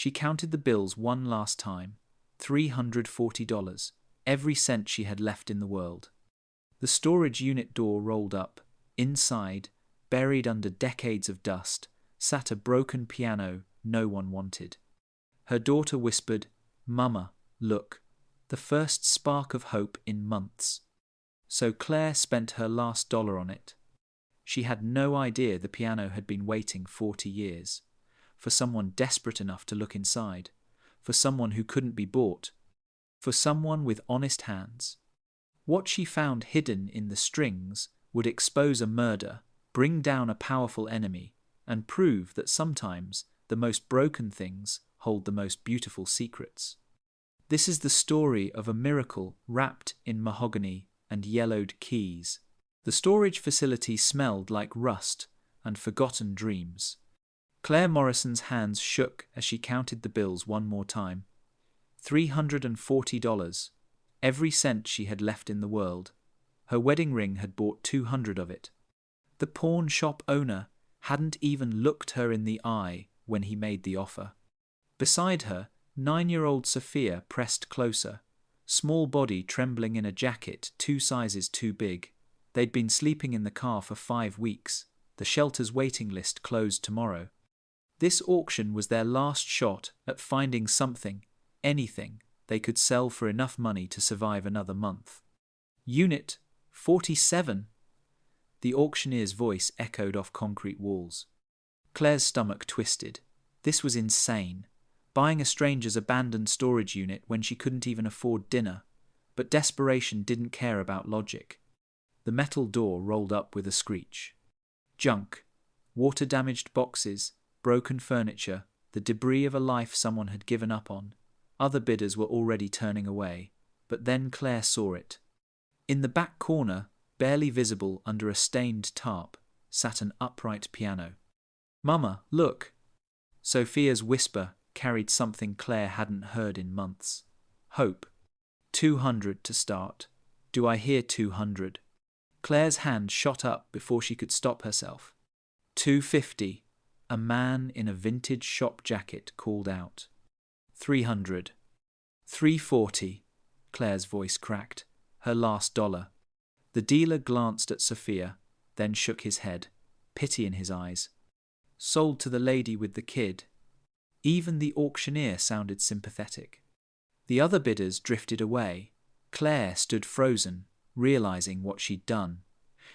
She counted the bills one last time. $340, every cent she had left in the world. The storage unit door rolled up. Inside, buried under decades of dust, sat a broken piano no one wanted. Her daughter whispered, "Mama, look, the first spark of hope in months." So Claire spent her last dollar on it. She had no idea the piano had been waiting 40 years. For someone desperate enough to look inside. For someone who couldn't be bought. For someone with honest hands. What she found hidden in the strings would expose a murder, bring down a powerful enemy, and prove that sometimes the most broken things hold the most beautiful secrets. This is the story of a miracle wrapped in mahogany and yellowed keys. The storage facility smelled like rust and forgotten dreams. Claire Morrison's hands shook as she counted the bills one more time. $340, every cent she had left in the world. Her wedding ring had bought 200 of it. The pawn shop owner hadn't even looked her in the eye when he made the offer. Beside her, 9-year-old Sophia pressed closer, small body trembling in a jacket 2 sizes too big. They'd been sleeping in the car for 5 weeks. The shelter's waiting list closed tomorrow. This auction was their last shot at finding something, anything, they could sell for enough money to survive another month. Unit 47! The auctioneer's voice echoed off concrete walls. Claire's stomach twisted. This was insane. Buying a stranger's abandoned storage unit when she couldn't even afford dinner. But desperation didn't care about logic. The metal door rolled up with a screech. Junk. Water-damaged boxes. Broken furniture, the debris of a life someone had given up on. Other bidders were already turning away, but then Claire saw it. In the back corner, barely visible under a stained tarp, sat an upright piano. "Mama, look!" Sophia's whisper carried something Claire hadn't heard in months. Hope. 200 to start. Do I hear 200? Claire's hand shot up before she could stop herself. 250. A man in a vintage shop jacket called out. 300. 340. Claire's voice cracked. Her last dollar. The dealer glanced at Sophia, then shook his head, pity in his eyes. Sold to the lady with the kid. Even the auctioneer sounded sympathetic. The other bidders drifted away. Claire stood frozen, realizing what she'd done.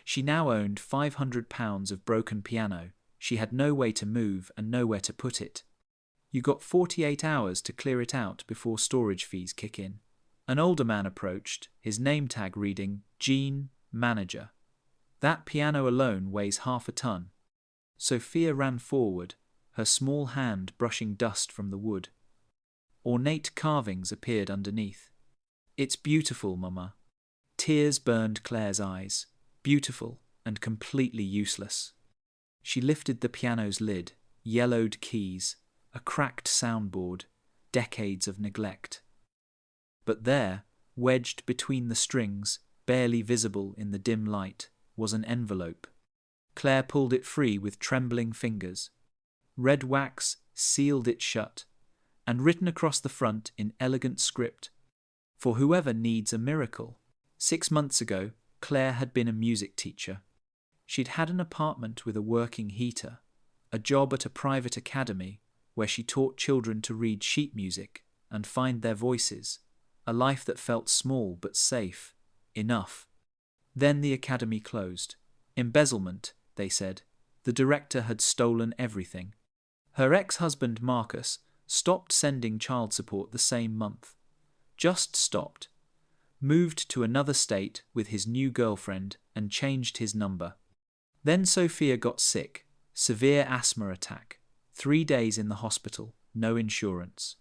She now owned £500 of broken piano. She had no way to move and nowhere to put it. You got 48 hours to clear it out before storage fees kick in. An older man approached, his name tag reading, Gene, Manager. That piano alone weighs half a ton. Sophia ran forward, her small hand brushing dust from the wood. Ornate carvings appeared underneath. "It's beautiful, Mama." Tears burned Claire's eyes. Beautiful and completely useless. She lifted the piano's lid, yellowed keys, a cracked soundboard, decades of neglect. But there, wedged between the strings, barely visible in the dim light, was an envelope. Claire pulled it free with trembling fingers. Red wax sealed it shut, and written across the front in elegant script, "For whoever needs a miracle." 6 months ago, Claire had been a music teacher. She'd had an apartment with a working heater, a job at a private academy where she taught children to read sheet music and find their voices, a life that felt small but safe, enough. Then the academy closed. Embezzlement, they said. The director had stolen everything. Her ex-husband Marcus stopped sending child support the same month. Just stopped. Moved to another state with his new girlfriend and changed his number. Then Sophia got sick, severe asthma attack, 3 days in the hospital, no insurance.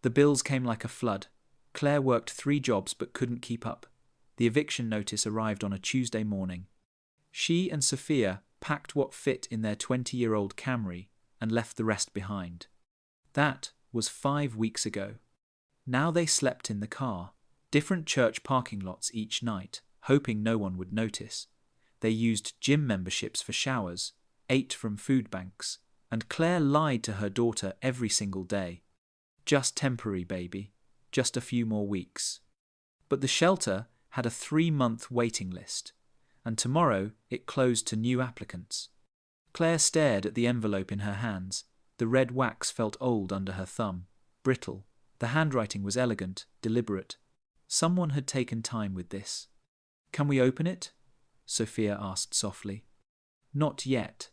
The bills came like a flood. Claire worked 3 jobs but couldn't keep up. The eviction notice arrived on a Tuesday morning. She and Sophia packed what fit in their 20-year-old Camry and left the rest behind. That was 5 weeks ago. Now they slept in the car, different church parking lots each night, hoping no one would notice. They used gym memberships for showers, ate from food banks, and Claire lied to her daughter every single day. Just temporary, baby. Just a few more weeks. But the shelter had a 3-month waiting list, and tomorrow it closed to new applicants. Claire stared at the envelope in her hands. The red wax felt old under her thumb, brittle. The handwriting was elegant, deliberate. Someone had taken time with this. "Can we open it?" Sophia asked softly. "Not yet."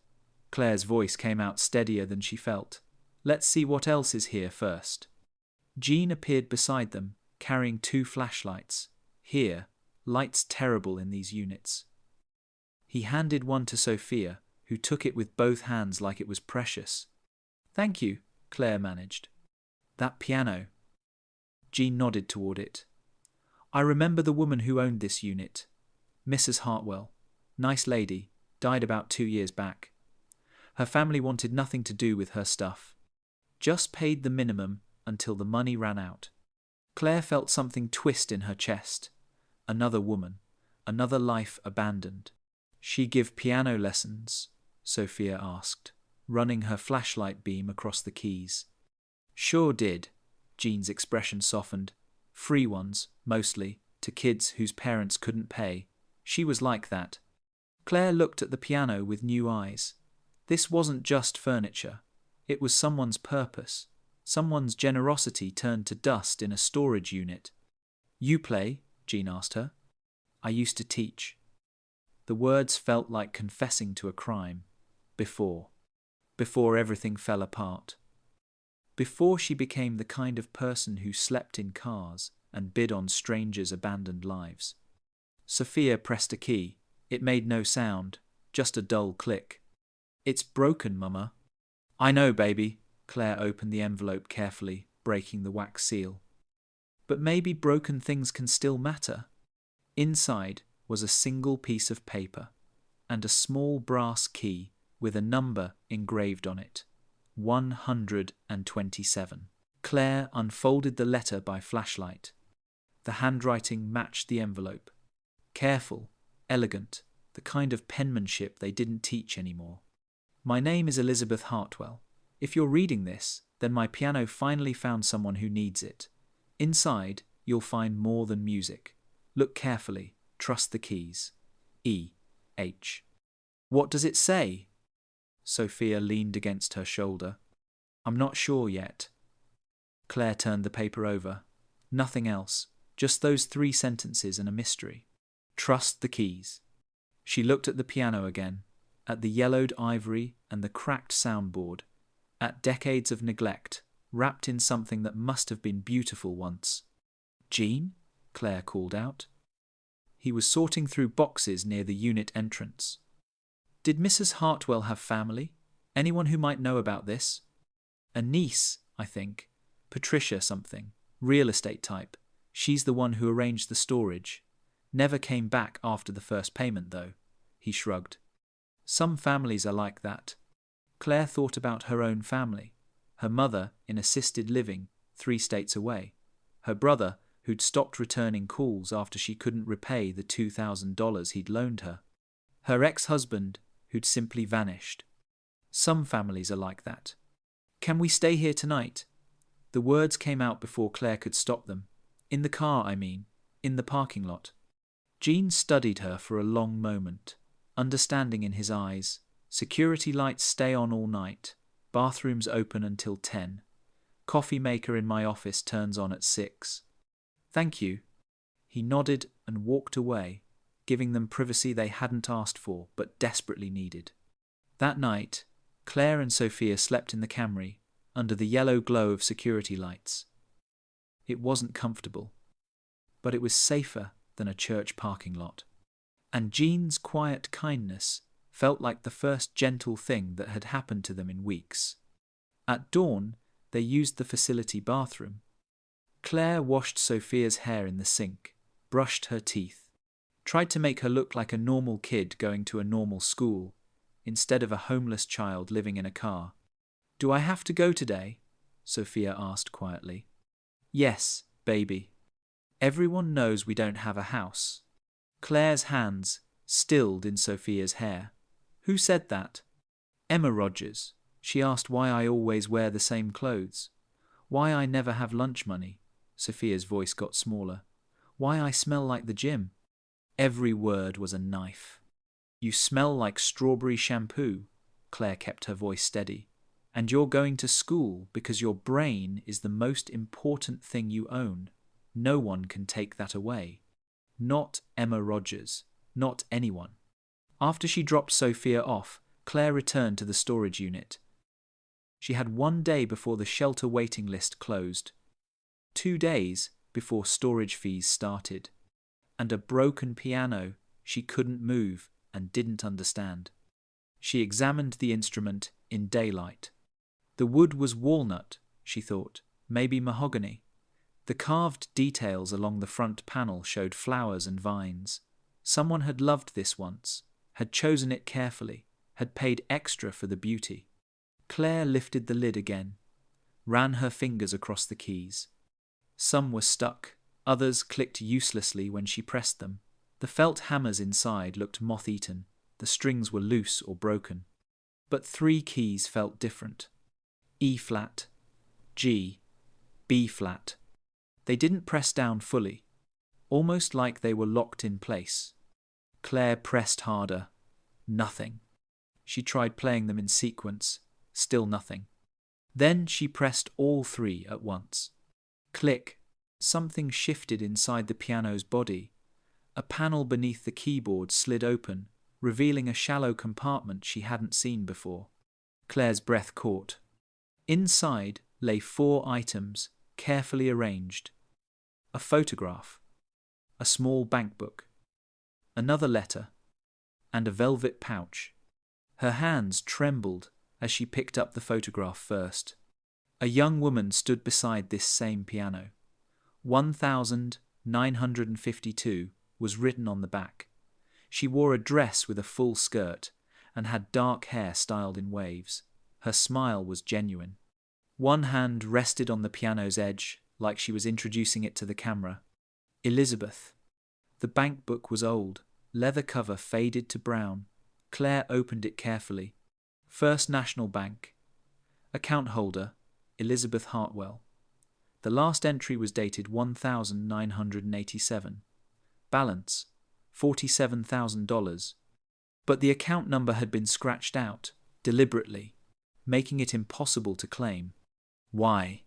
Claire's voice came out steadier than she felt. "Let's see what else is here first." Jean appeared beside them, carrying 2 flashlights. "Here, light's terrible in these units." He handed one to Sophia, who took it with both hands like it was precious. "Thank you," Claire managed. "That piano." Jean nodded toward it. "I remember the woman who owned this unit. Mrs. Hartwell. Nice lady, died about 2 years back. Her family wanted nothing to do with her stuff. Just paid the minimum until the money ran out." Claire felt something twist in her chest. Another woman, another life abandoned. "She give piano lessons?" Sophia asked, running her flashlight beam across the keys. "Sure did." Jean's expression softened. "Free ones, mostly, to kids whose parents couldn't pay. She was like that." Claire looked at the piano with new eyes. This wasn't just furniture. It was someone's purpose. Someone's generosity turned to dust in a storage unit. "You play?" Jean asked her. "I used to teach." The words felt like confessing to a crime. Before everything fell apart. Before she became the kind of person who slept in cars and bid on strangers' abandoned lives. Sophia pressed a key. It made no sound, just a dull click. "It's broken, Mama." "I know, baby." Claire opened the envelope carefully, breaking the wax seal. "But maybe broken things can still matter." Inside was a single piece of paper and a small brass key with a number engraved on it. 127. Claire unfolded the letter by flashlight. The handwriting matched the envelope. Careful, elegant, the kind of penmanship they didn't teach anymore. "My name is Elizabeth Hartwell. If you're reading this, then my piano finally found someone who needs it. Inside, you'll find more than music. Look carefully. Trust the keys. E.H." "What does it say?" Sophia leaned against her shoulder. "I'm not sure yet." Claire turned the paper over. Nothing else, just those 3 sentences and a mystery. Trust the keys. She looked at the piano again, at the yellowed ivory and the cracked soundboard, at decades of neglect, wrapped in something that must have been beautiful once. "Jean?" Claire called out. He was sorting through boxes near the unit entrance. "Did Mrs. Hartwell have family? Anyone who might know about this?" "A niece, I think. Patricia something. Real estate type. She's the one who arranged the storage. Never came back after the first payment, though." He shrugged. "Some families are like that." Claire thought about her own family. Her mother in assisted living, 3 states away. Her brother who'd stopped returning calls after she couldn't repay the $2,000 he'd loaned her. Her ex-husband who'd simply vanished. Some families are like that. "Can we stay here tonight?" The words came out before Claire could stop them. "In the car, I mean. In the parking lot." Jean studied her for a long moment, understanding in his eyes. Security lights stay on all night. Bathrooms open until 10. Coffee maker in my office turns on at 6. "Thank you." He nodded and walked away, giving them privacy they hadn't asked for but desperately needed. That night, Claire and Sophia slept in the Camry, under the yellow glow of security lights. It wasn't comfortable, but it was safer than a church parking lot. And Jean's quiet kindness felt like the first gentle thing that had happened to them in weeks. At dawn, they used the facility bathroom. Claire washed Sophia's hair in the sink, brushed her teeth, tried to make her look like a normal kid going to a normal school, instead of a homeless child living in a car. "Do I have to go today?" Sophia asked quietly. "Yes, baby. Everyone knows we don't have a house." Claire's hands stilled in Sophia's hair. "Who said that?" "Emma Rogers. She asked why I always wear the same clothes. Why I never have lunch money. Sophia's voice got smaller. Why I smell like the gym. Every word was a knife. You smell like strawberry shampoo. Claire kept her voice steady. And you're going to school because your brain is the most important thing you own. No one can take that away. Not Emma Rogers. Not anyone. After she dropped Sophia off, Claire returned to the storage unit. She had 1 day before the shelter waiting list closed, 2 days before storage fees started, and a broken piano she couldn't move and didn't understand. She examined the instrument in daylight. The wood was walnut, she thought, maybe mahogany. The carved details along the front panel showed flowers and vines. Someone had loved this once, had chosen it carefully, had paid extra for the beauty. Claire lifted the lid again, ran her fingers across the keys. Some were stuck, others clicked uselessly when she pressed them. The felt hammers inside looked moth-eaten, the strings were loose or broken. But 3 keys felt different. E-flat, G, B-flat. They didn't press down fully, almost like they were locked in place. Claire pressed harder. Nothing. She tried playing them in sequence. Still nothing. Then she pressed all 3 at once. Click. Something shifted inside the piano's body. A panel beneath the keyboard slid open, revealing a shallow compartment she hadn't seen before. Claire's breath caught. Inside lay 4 items, carefully arranged. A photograph, a small bank book, another letter, and a velvet pouch. Her hands trembled as she picked up the photograph first. A young woman stood beside this same piano. 1952 was written on the back. She wore a dress with a full skirt and had dark hair styled in waves. Her smile was genuine. One hand rested on the piano's edge, like she was introducing it to the camera. Elizabeth. The bank book was old, leather cover faded to brown. Claire opened it carefully. First National Bank. Account holder, Elizabeth Hartwell. The last entry was dated 1987. Balance, $47,000. But the account number had been scratched out, deliberately, making it impossible to claim. Why?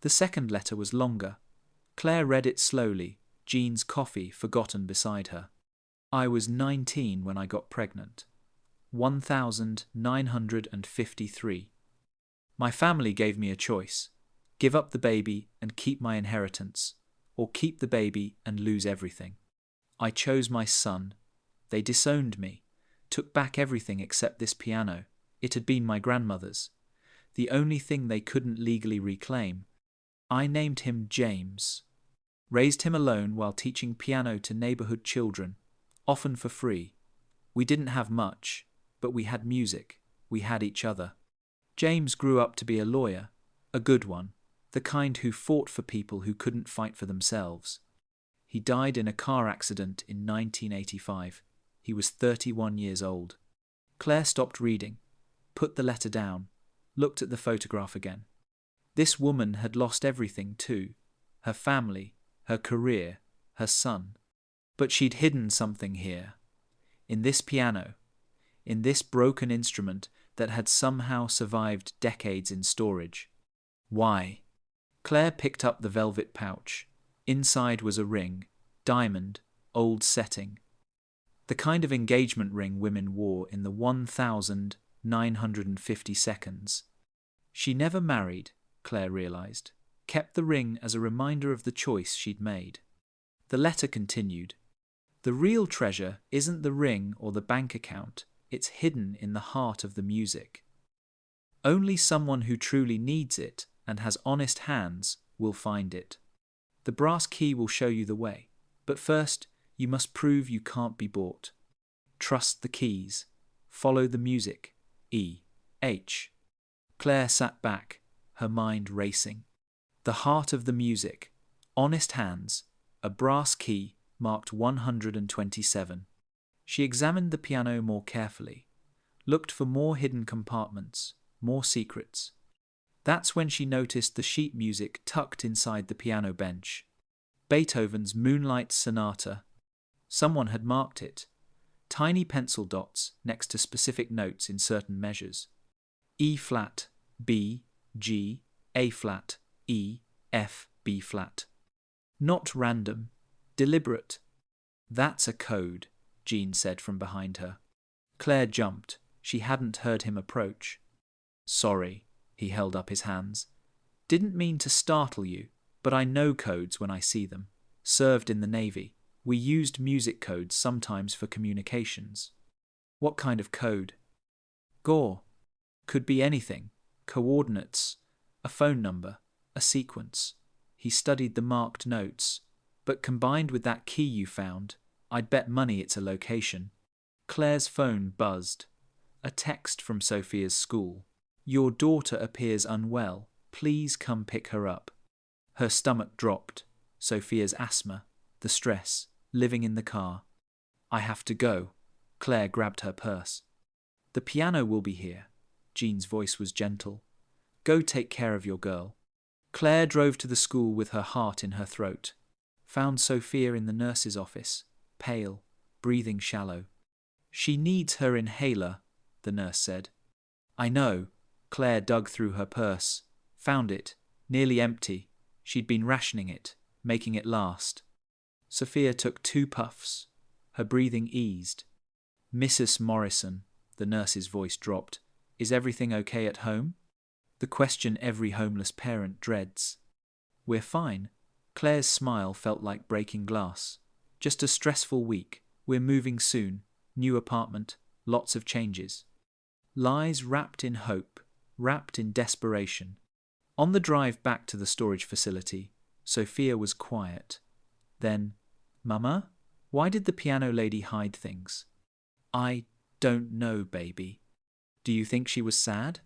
The second letter was longer. Claire read it slowly, Jean's coffee forgotten beside her. I was 19 when I got pregnant. 1953. My family gave me a choice. Give up the baby and keep my inheritance, or keep the baby and lose everything. I chose my son. They disowned me, took back everything except this piano. It had been my grandmother's, the only thing they couldn't legally reclaim. I named him James. Raised him alone while teaching piano to neighborhood children, often for free. We didn't have much, but we had music. We had each other. James grew up to be a lawyer, a good one, the kind who fought for people who couldn't fight for themselves. He died in a car accident in 1985. He was 31 years old. Claire stopped reading, put the letter down, looked at the photograph again. This woman had lost everything too. Her family, her career, her son. But she'd hidden something here. In this piano. In this broken instrument that had somehow survived decades in storage. Why? Claire picked up the velvet pouch. Inside was a ring, diamond, old setting. The kind of engagement ring women wore in the 1952. She never married, Claire realized, kept the ring as a reminder of the choice she'd made. The letter continued. The real treasure isn't the ring or the bank account, it's hidden in the heart of the music. Only someone who truly needs it and has honest hands will find it. The brass key will show you the way, but first you must prove you can't be bought. Trust the keys. Follow the music. E. H. Claire sat back, her mind racing. The heart of the music. Honest hands. A brass key marked 127. She examined the piano more carefully, looked for more hidden compartments, more secrets. That's when she noticed the sheet music tucked inside the piano bench. Beethoven's Moonlight Sonata. Someone had marked it. Tiny pencil dots next to specific notes in certain measures. E flat, B, G, A flat, E, F, B flat. Not random, deliberate. That's a code, Jean said from behind her. Claire jumped. She hadn't heard him approach. Sorry, he held up his hands. Didn't mean to startle you, but I know codes when I see them. Served in the Navy. We used music codes sometimes for communications. What kind of code? Gore. Could be anything. Coordinates. A phone number. A sequence. He studied the marked notes. But combined with that key you found, I'd bet money it's a location. Claire's phone buzzed. A text from Sophia's school. Your daughter appears unwell. Please come pick her up. Her stomach dropped. Sophia's asthma. The stress. Living in the car. I have to go. Claire grabbed her purse. The piano will be here. Jean's voice was gentle. Go take care of your girl. Claire drove to the school with her heart in her throat. Found Sophia in the nurse's office, pale, breathing shallow. She needs her inhaler, the nurse said. I know. Claire dug through her purse. Found it, nearly empty. She'd been rationing it, making it last. Sophia took 2 puffs. Her breathing eased. Mrs. Morrison, the nurse's voice dropped. Is everything okay at home? The question every homeless parent dreads. We're fine. Claire's smile felt like breaking glass. Just a stressful week. We're moving soon. New apartment. Lots of changes. Lies wrapped in hope, wrapped in desperation. On the drive back to the storage facility, Sophia was quiet. Then, Mama, why did the piano lady hide things? I don't know, baby. Do you think she was sad?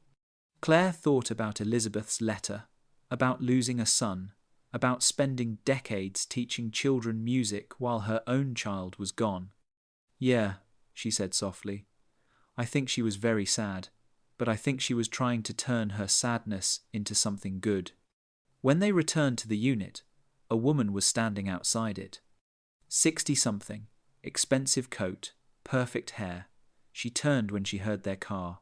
Claire thought about Elizabeth's letter, about losing a son, about spending decades teaching children music while her own child was gone. Yeah, she said softly. I think she was very sad, but I think she was trying to turn her sadness into something good. When they returned to the unit, a woman was standing outside it. 60-something, expensive coat, perfect hair. She turned when she heard their car.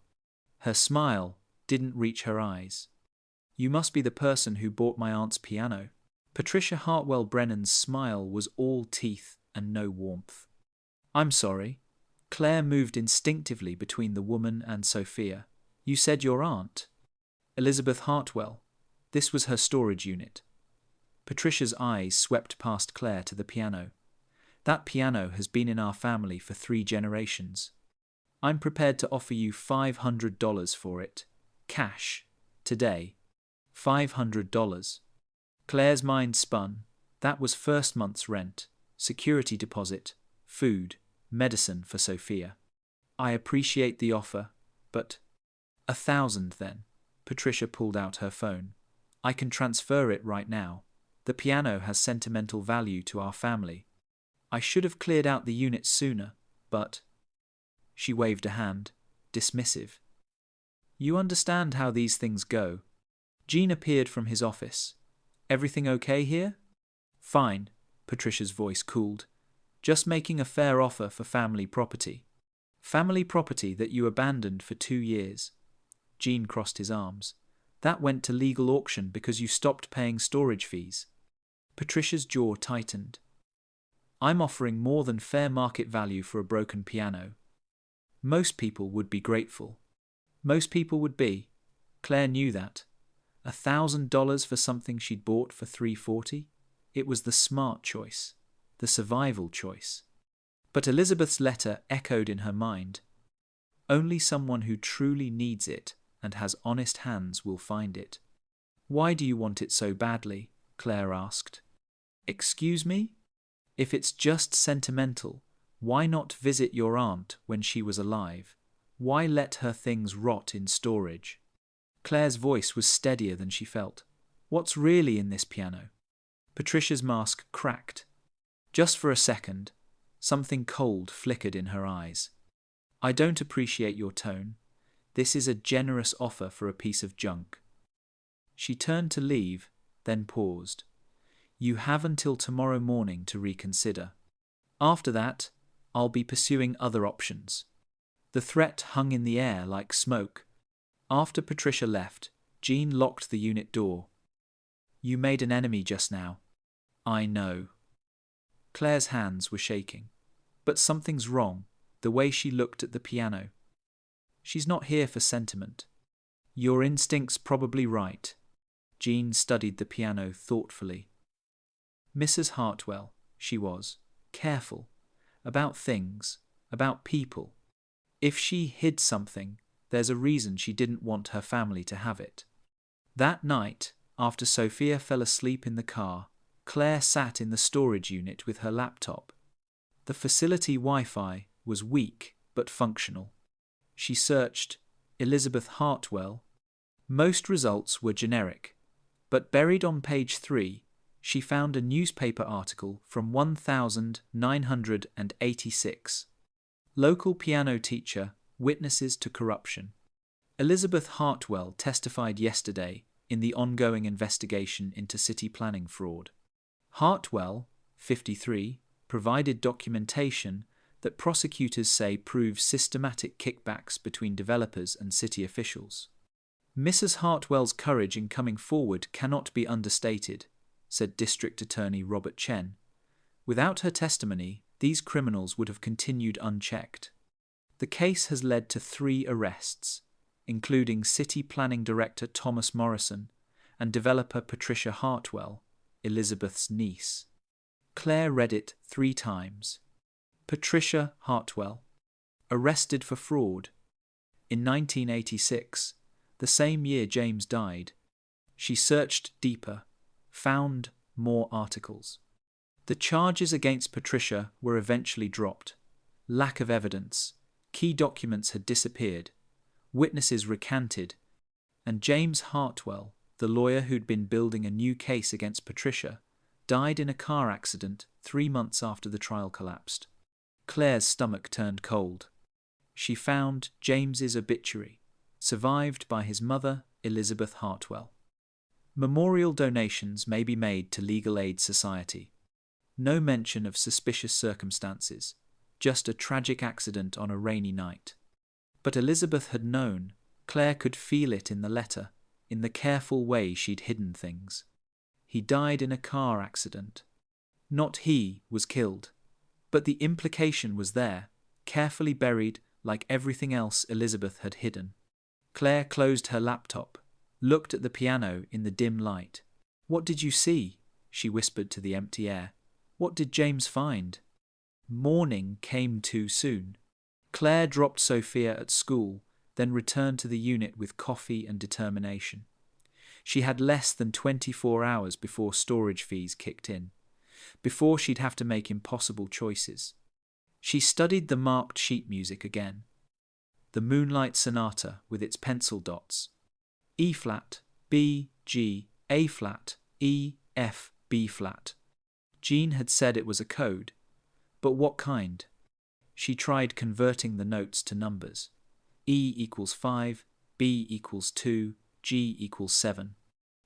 Her smile didn't reach her eyes. You must be the person who bought my aunt's piano. Patricia Hartwell Brennan's smile was all teeth and no warmth. I'm sorry. Claire moved instinctively between the woman and Sophia. You said your aunt? Elizabeth Hartwell. This was her storage unit. Patricia's eyes swept past Claire to the piano. That piano has been in our family for 3 generations. I'm prepared to offer you $500 for it. Cash. Today. $500. Claire's mind spun. That was first month's rent, security deposit, food, medicine for Sophia. I appreciate the offer, but... 1,000 then. Patricia pulled out her phone. I can transfer it right now. The piano has sentimental value to our family. I should have cleared out the unit sooner, but... She waved a hand, dismissive. You understand how these things go. Jean appeared from his office. Everything okay here? Fine, Patricia's voice cooled. Just making a fair offer for family property. Family property that you abandoned for 2 years. Jean crossed his arms. That went to legal auction because you stopped paying storage fees. Patricia's jaw tightened. I'm offering more than fair market value for a broken piano. Most people would be grateful. Most people would be. Claire knew that. $1,000 for something she'd bought for $340? It was the smart choice, the survival choice. But Elizabeth's letter echoed in her mind. Only someone who truly needs it and has honest hands will find it. Why do you want it so badly? Claire asked. Excuse me? If it's just sentimental, why not visit your aunt when she was alive? Why let her things rot in storage? Claire's voice was steadier than she felt. What's really in this piano? Patricia's mask cracked. Just for a second, something cold flickered in her eyes. I don't appreciate your tone. This is a generous offer for a piece of junk. She turned to leave, then paused. You have until tomorrow morning to reconsider. After that, I'll be pursuing other options. The threat hung in the air like smoke. After Patricia left, Jean locked the unit door. You made an enemy just now. I know. Claire's hands were shaking. But something's wrong, the way she looked at the piano. She's not here for sentiment. Your instinct's probably right. Jean studied the piano thoughtfully. Mrs. Hartwell, she was, careful, about things, about people. If she hid something, there's a reason she didn't want her family to have it. That night, after Sophia fell asleep in the car, Claire sat in the storage unit with her laptop. The facility Wi-Fi was weak but functional. She searched Elizabeth Hartwell. Most results were generic, but buried on page 3, she found a newspaper article from 1986. Local piano teacher witnesses to corruption. Elizabeth Hartwell testified yesterday in the ongoing investigation into city planning fraud. Hartwell, 53, provided documentation that prosecutors say proves systematic kickbacks between developers and city officials. Mrs. Hartwell's courage in coming forward cannot be understated, said District Attorney Robert Chen. Without her testimony, these criminals would have continued unchecked. The case has led to 3 arrests, including City Planning Director Thomas Morrison and developer Patricia Hartwell, Elizabeth's niece. Claire read it 3 times. Patricia Hartwell, arrested for fraud. In 1986, the same year James died, she searched deeper, found more articles. The charges against Patricia were eventually dropped. Lack of evidence, key documents had disappeared, witnesses recanted, and James Hartwell, the lawyer who'd been building a new case against Patricia, died in a car accident 3 months after the trial collapsed. Claire's stomach turned cold. She found James's obituary, survived by his mother, Elizabeth Hartwell. Memorial donations may be made to Legal Aid Society. No mention of suspicious circumstances, just a tragic accident on a rainy night. But Elizabeth had known. Claire could feel it in the letter, in the careful way she'd hidden things. He died in a car accident. Not he was killed, but the implication was there, carefully buried like everything else Elizabeth had hidden. Claire closed her laptop, looked at the piano in the dim light. What did you see? She whispered to the empty air. What did James find? Morning came too soon. Claire dropped Sophia at school, then returned to the unit with coffee and determination. She had less than 24 hours before storage fees kicked in, before she'd have to make impossible choices. She studied the marked sheet music again. The Moonlight Sonata with its pencil dots. E-flat, B, G, A-flat, E, F, B-flat. Jean had said it was a code, but what kind? She tried converting the notes to numbers. E equals 5, B equals 2, G equals 7.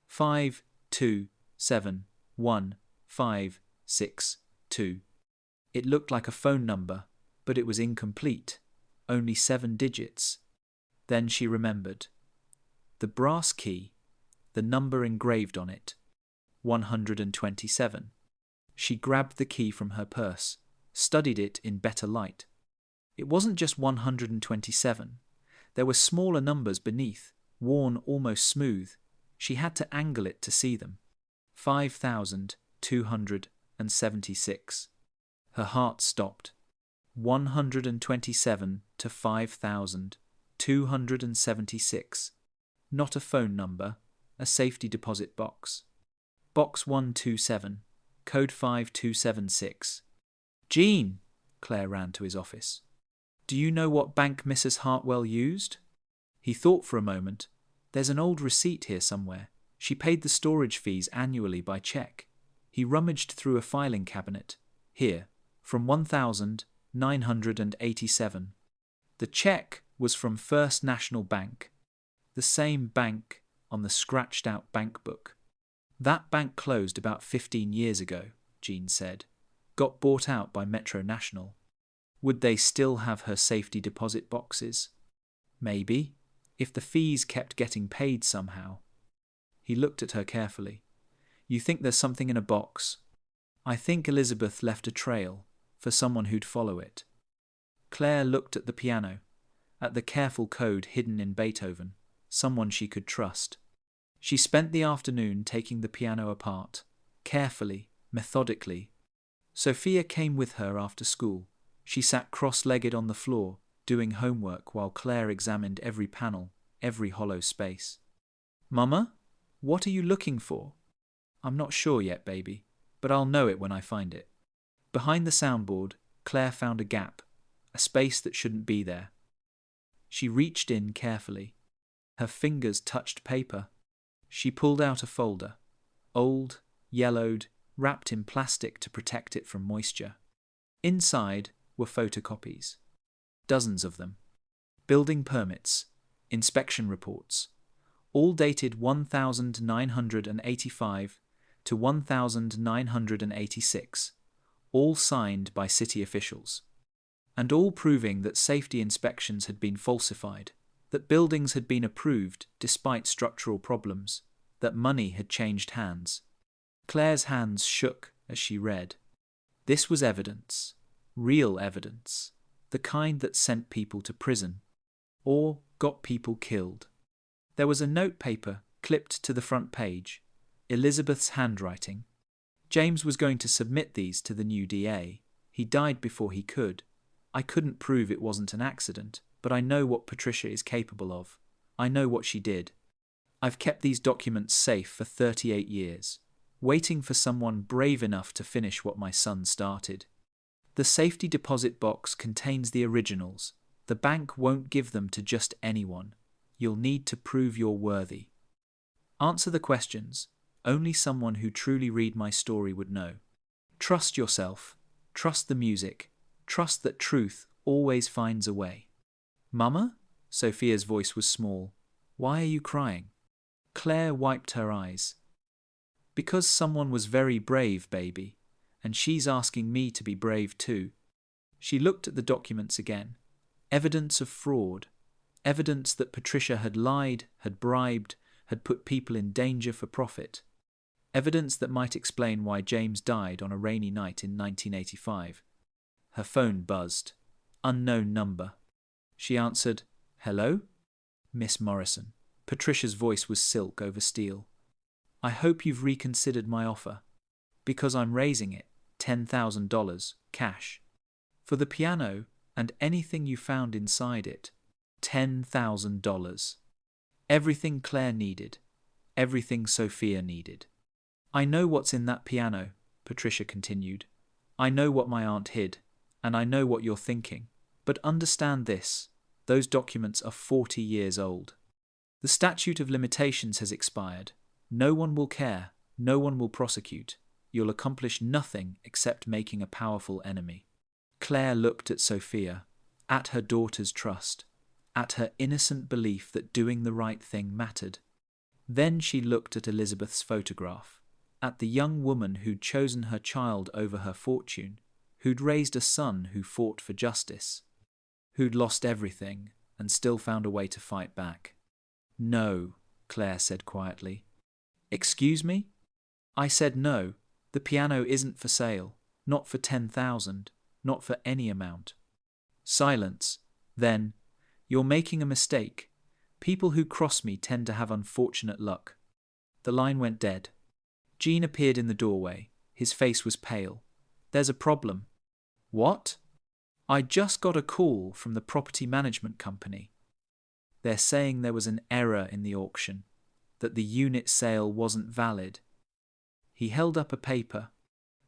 5, 2, 7, 1, 5, 6, 2. It looked like a phone number, but it was incomplete. Only 7 digits. Then she remembered. The brass key, the number engraved on it. 127. She grabbed the key from her purse, studied it in better light. It wasn't just 127. There were smaller numbers beneath, worn almost smooth. She had to angle it to see them. 5,276. Her heart stopped. 127 to 5,276. Not a phone number, a safety deposit box. Box 127, code 5276. Jean! Claire ran to his office. Do you know what bank Mrs. Hartwell used? He thought for a moment. There's an old receipt here somewhere. She paid the storage fees annually by check. He rummaged through a filing cabinet. Here, from 1,987. The check was from First National Bank. The same bank on the scratched-out bank book. That bank closed about 15 years ago, Jean said. Got bought out by Metro National. Would they still have her safety deposit boxes? Maybe, if the fees kept getting paid somehow. He looked at her carefully. You think there's something in a box? I think Elizabeth left a trail for someone who'd follow it. Claire looked at the piano, at the careful code hidden in Beethoven, someone she could trust. She spent the afternoon taking the piano apart, carefully, methodically. Sophia came with her after school. She sat cross-legged on the floor, doing homework while Claire examined every panel, every hollow space. Mama, what are you looking for? I'm not sure yet, baby, but I'll know it when I find it. Behind the soundboard, Claire found a gap, a space that shouldn't be there. She reached in carefully. Her fingers touched paper. She pulled out a folder, old, yellowed, wrapped in plastic to protect it from moisture. Inside were photocopies, dozens of them. Building permits, inspection reports, all dated 1985 to 1986, all signed by city officials, and all proving that safety inspections had been falsified, that buildings had been approved despite structural problems, that money had changed hands. Claire's hands shook as she read. This was evidence, real evidence, the kind that sent people to prison, or got people killed. There was a notepaper clipped to the front page, Elizabeth's handwriting. James was going to submit these to the new DA. He died before he could. I couldn't prove it wasn't an accident, but I know what Patricia is capable of. I know what she did. I've kept these documents safe for 38 years, waiting for someone brave enough to finish what my son started. The safety deposit box contains the originals. The bank won't give them to just anyone. You'll need to prove you're worthy. Answer the questions. Only someone who truly read my story would know. Trust yourself. Trust the music. Trust that truth always finds a way. Mama? Sophia's voice was small. Why are you crying? Claire wiped her eyes. Because someone was very brave, baby, and she's asking me to be brave too. She looked at the documents again. Evidence of fraud. Evidence that Patricia had lied, had bribed, had put people in danger for profit. Evidence that might explain why James died on a rainy night in 1985. Her phone buzzed. Unknown number. She answered, "Hello?" Miss Morrison. Patricia's voice was silk over steel. I hope you've reconsidered my offer. Because I'm raising it, $10,000, cash. For the piano and anything you found inside it, $10,000. Everything Claire needed. Everything Sophia needed. I know what's in that piano, Patricia continued. I know what my aunt hid, and I know what you're thinking. But understand this, those documents are 40 years old. The statute of limitations has expired. No one will care. No one will prosecute. You'll accomplish nothing except making a powerful enemy. Claire looked at Sophia, at her daughter's trust, at her innocent belief that doing the right thing mattered. Then she looked at Elizabeth's photograph, at the young woman who'd chosen her child over her fortune, who'd raised a son who fought for justice, who'd lost everything and still found a way to fight back. No, Claire said quietly. Excuse me? I said no. The piano isn't for sale. Not for 10,000. Not for any amount. Silence. Then, you're making a mistake. People who cross me tend to have unfortunate luck. The line went dead. Jean appeared in the doorway. His face was pale. There's a problem. What? I just got a call from the property management company. They're saying there was an error in the auction, that the unit sale wasn't valid. He held up a paper.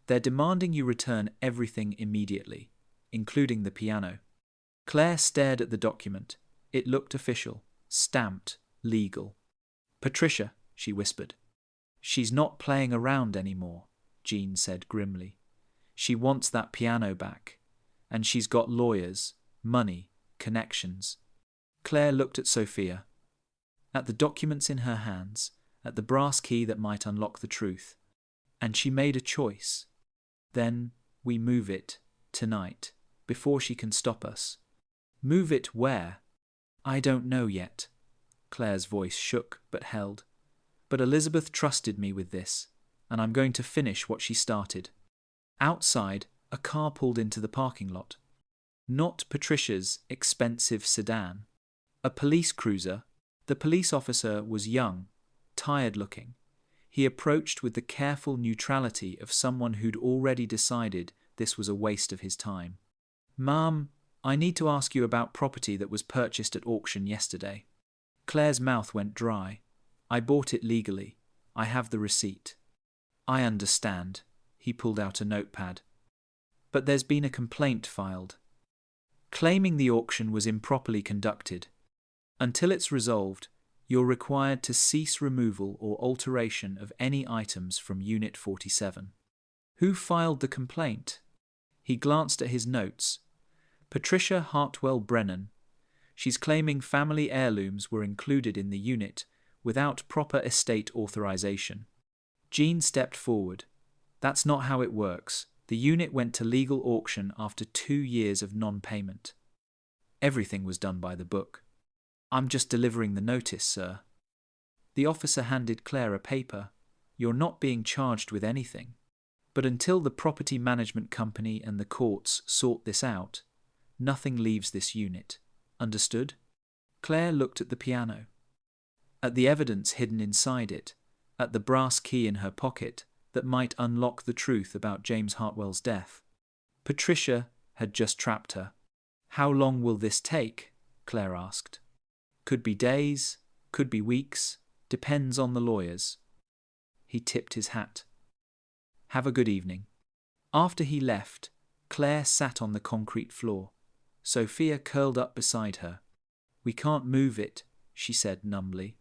They're demanding you return everything immediately, including the piano. Claire stared at the document. It looked official, stamped, legal. Patricia, she whispered. She's not playing around anymore, Jean said grimly. She wants that piano back. And she's got lawyers, money, connections. Claire looked at Sophia. at the documents in her hands, at the brass key that might unlock the truth. And she made a choice. Then we move it, tonight, before she can stop us. Move it where? I don't know yet. Claire's voice shook but held. But Elizabeth trusted me with this, and I'm going to finish what she started. Outside, a car pulled into the parking lot. Not Patricia's expensive sedan. A police cruiser. The police officer was young, tired-looking. He approached with the careful neutrality of someone who'd already decided this was a waste of his time. "Ma'am, I need to ask you about property that was purchased at auction yesterday." Claire's mouth went dry. "I bought it legally. I have the receipt." "I understand." He pulled out a notepad. "But there's been a complaint filed, claiming the auction was improperly conducted. Until it's resolved, you're required to cease removal or alteration of any items from Unit 47. Who filed the complaint?" He glanced at his notes. "Patricia Hartwell Brennan. She's claiming family heirlooms were included in the unit without proper estate authorization." Jean stepped forward. "That's not how it works. The unit went to legal auction after 2 years of non-payment. Everything was done by the book." "I'm just delivering the notice, sir." The officer handed Claire a paper. "You're not being charged with anything. But until the property management company and the courts sort this out, nothing leaves this unit. Understood?" Claire looked at the piano, at the evidence hidden inside it, at the brass key in her pocket that might unlock the truth about James Hartwell's death. Patricia had just trapped her. "How long will this take?" Claire asked. "Could be days, could be weeks, depends on the lawyers." He tipped his hat. "Have a good evening." After he left, Claire sat on the concrete floor. Sophia curled up beside her. "We can't move it," she said numbly.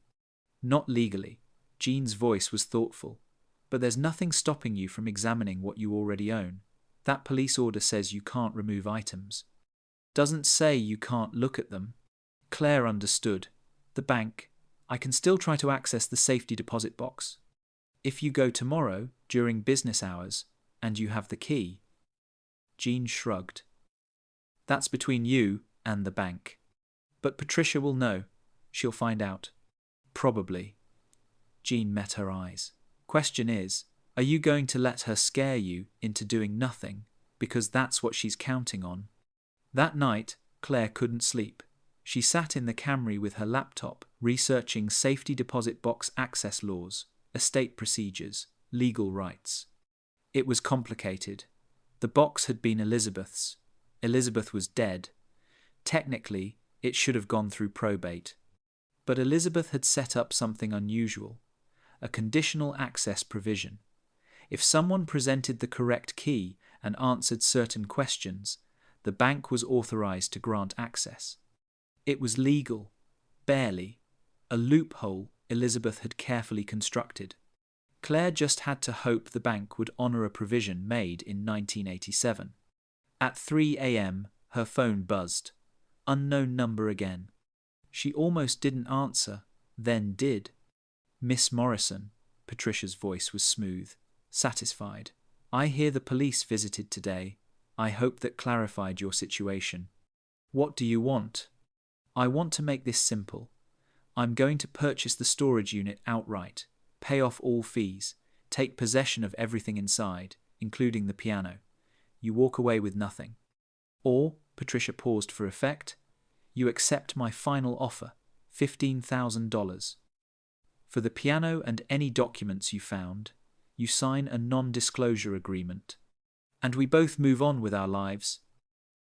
"Not legally." Jean's voice was thoughtful. "But there's nothing stopping you from examining what you already own. That police order says you can't remove items. Doesn't say you can't look at them." Claire understood. "The bank. I can still try to access the safety deposit box. If you go tomorrow, during business hours, and you have the key." Jean shrugged. "That's between you and the bank. But Patricia will know. She'll find out." "Probably." Jean met her eyes. "Question is, are you going to let her scare you into doing nothing, because that's what she's counting on?" That night, Claire couldn't sleep. She sat in the Camry with her laptop, researching safety deposit box access laws, estate procedures, legal rights. It was complicated. The box had been Elizabeth's. Elizabeth was dead. Technically, it should have gone through probate. But Elizabeth had set up something unusual, a conditional access provision. If someone presented the correct key and answered certain questions, the bank was authorized to grant access. It was legal, barely, a loophole Elizabeth had carefully constructed. Claire just had to hope the bank would honor a provision made in 1987. At 3 a.m., her phone buzzed. Unknown number again. She almost didn't answer, then did. "Miss Morrison," Patricia's voice was smooth, satisfied. "I hear the police visited today. I hope that clarified your situation." "What do you want?" "I want to make this simple. I'm going to purchase the storage unit outright, pay off all fees, take possession of everything inside, including the piano. You walk away with nothing. Or," Patricia paused for effect, "you accept my final offer, $15,000. For the piano and any documents you found, you sign a non-disclosure agreement. And we both move on with our lives.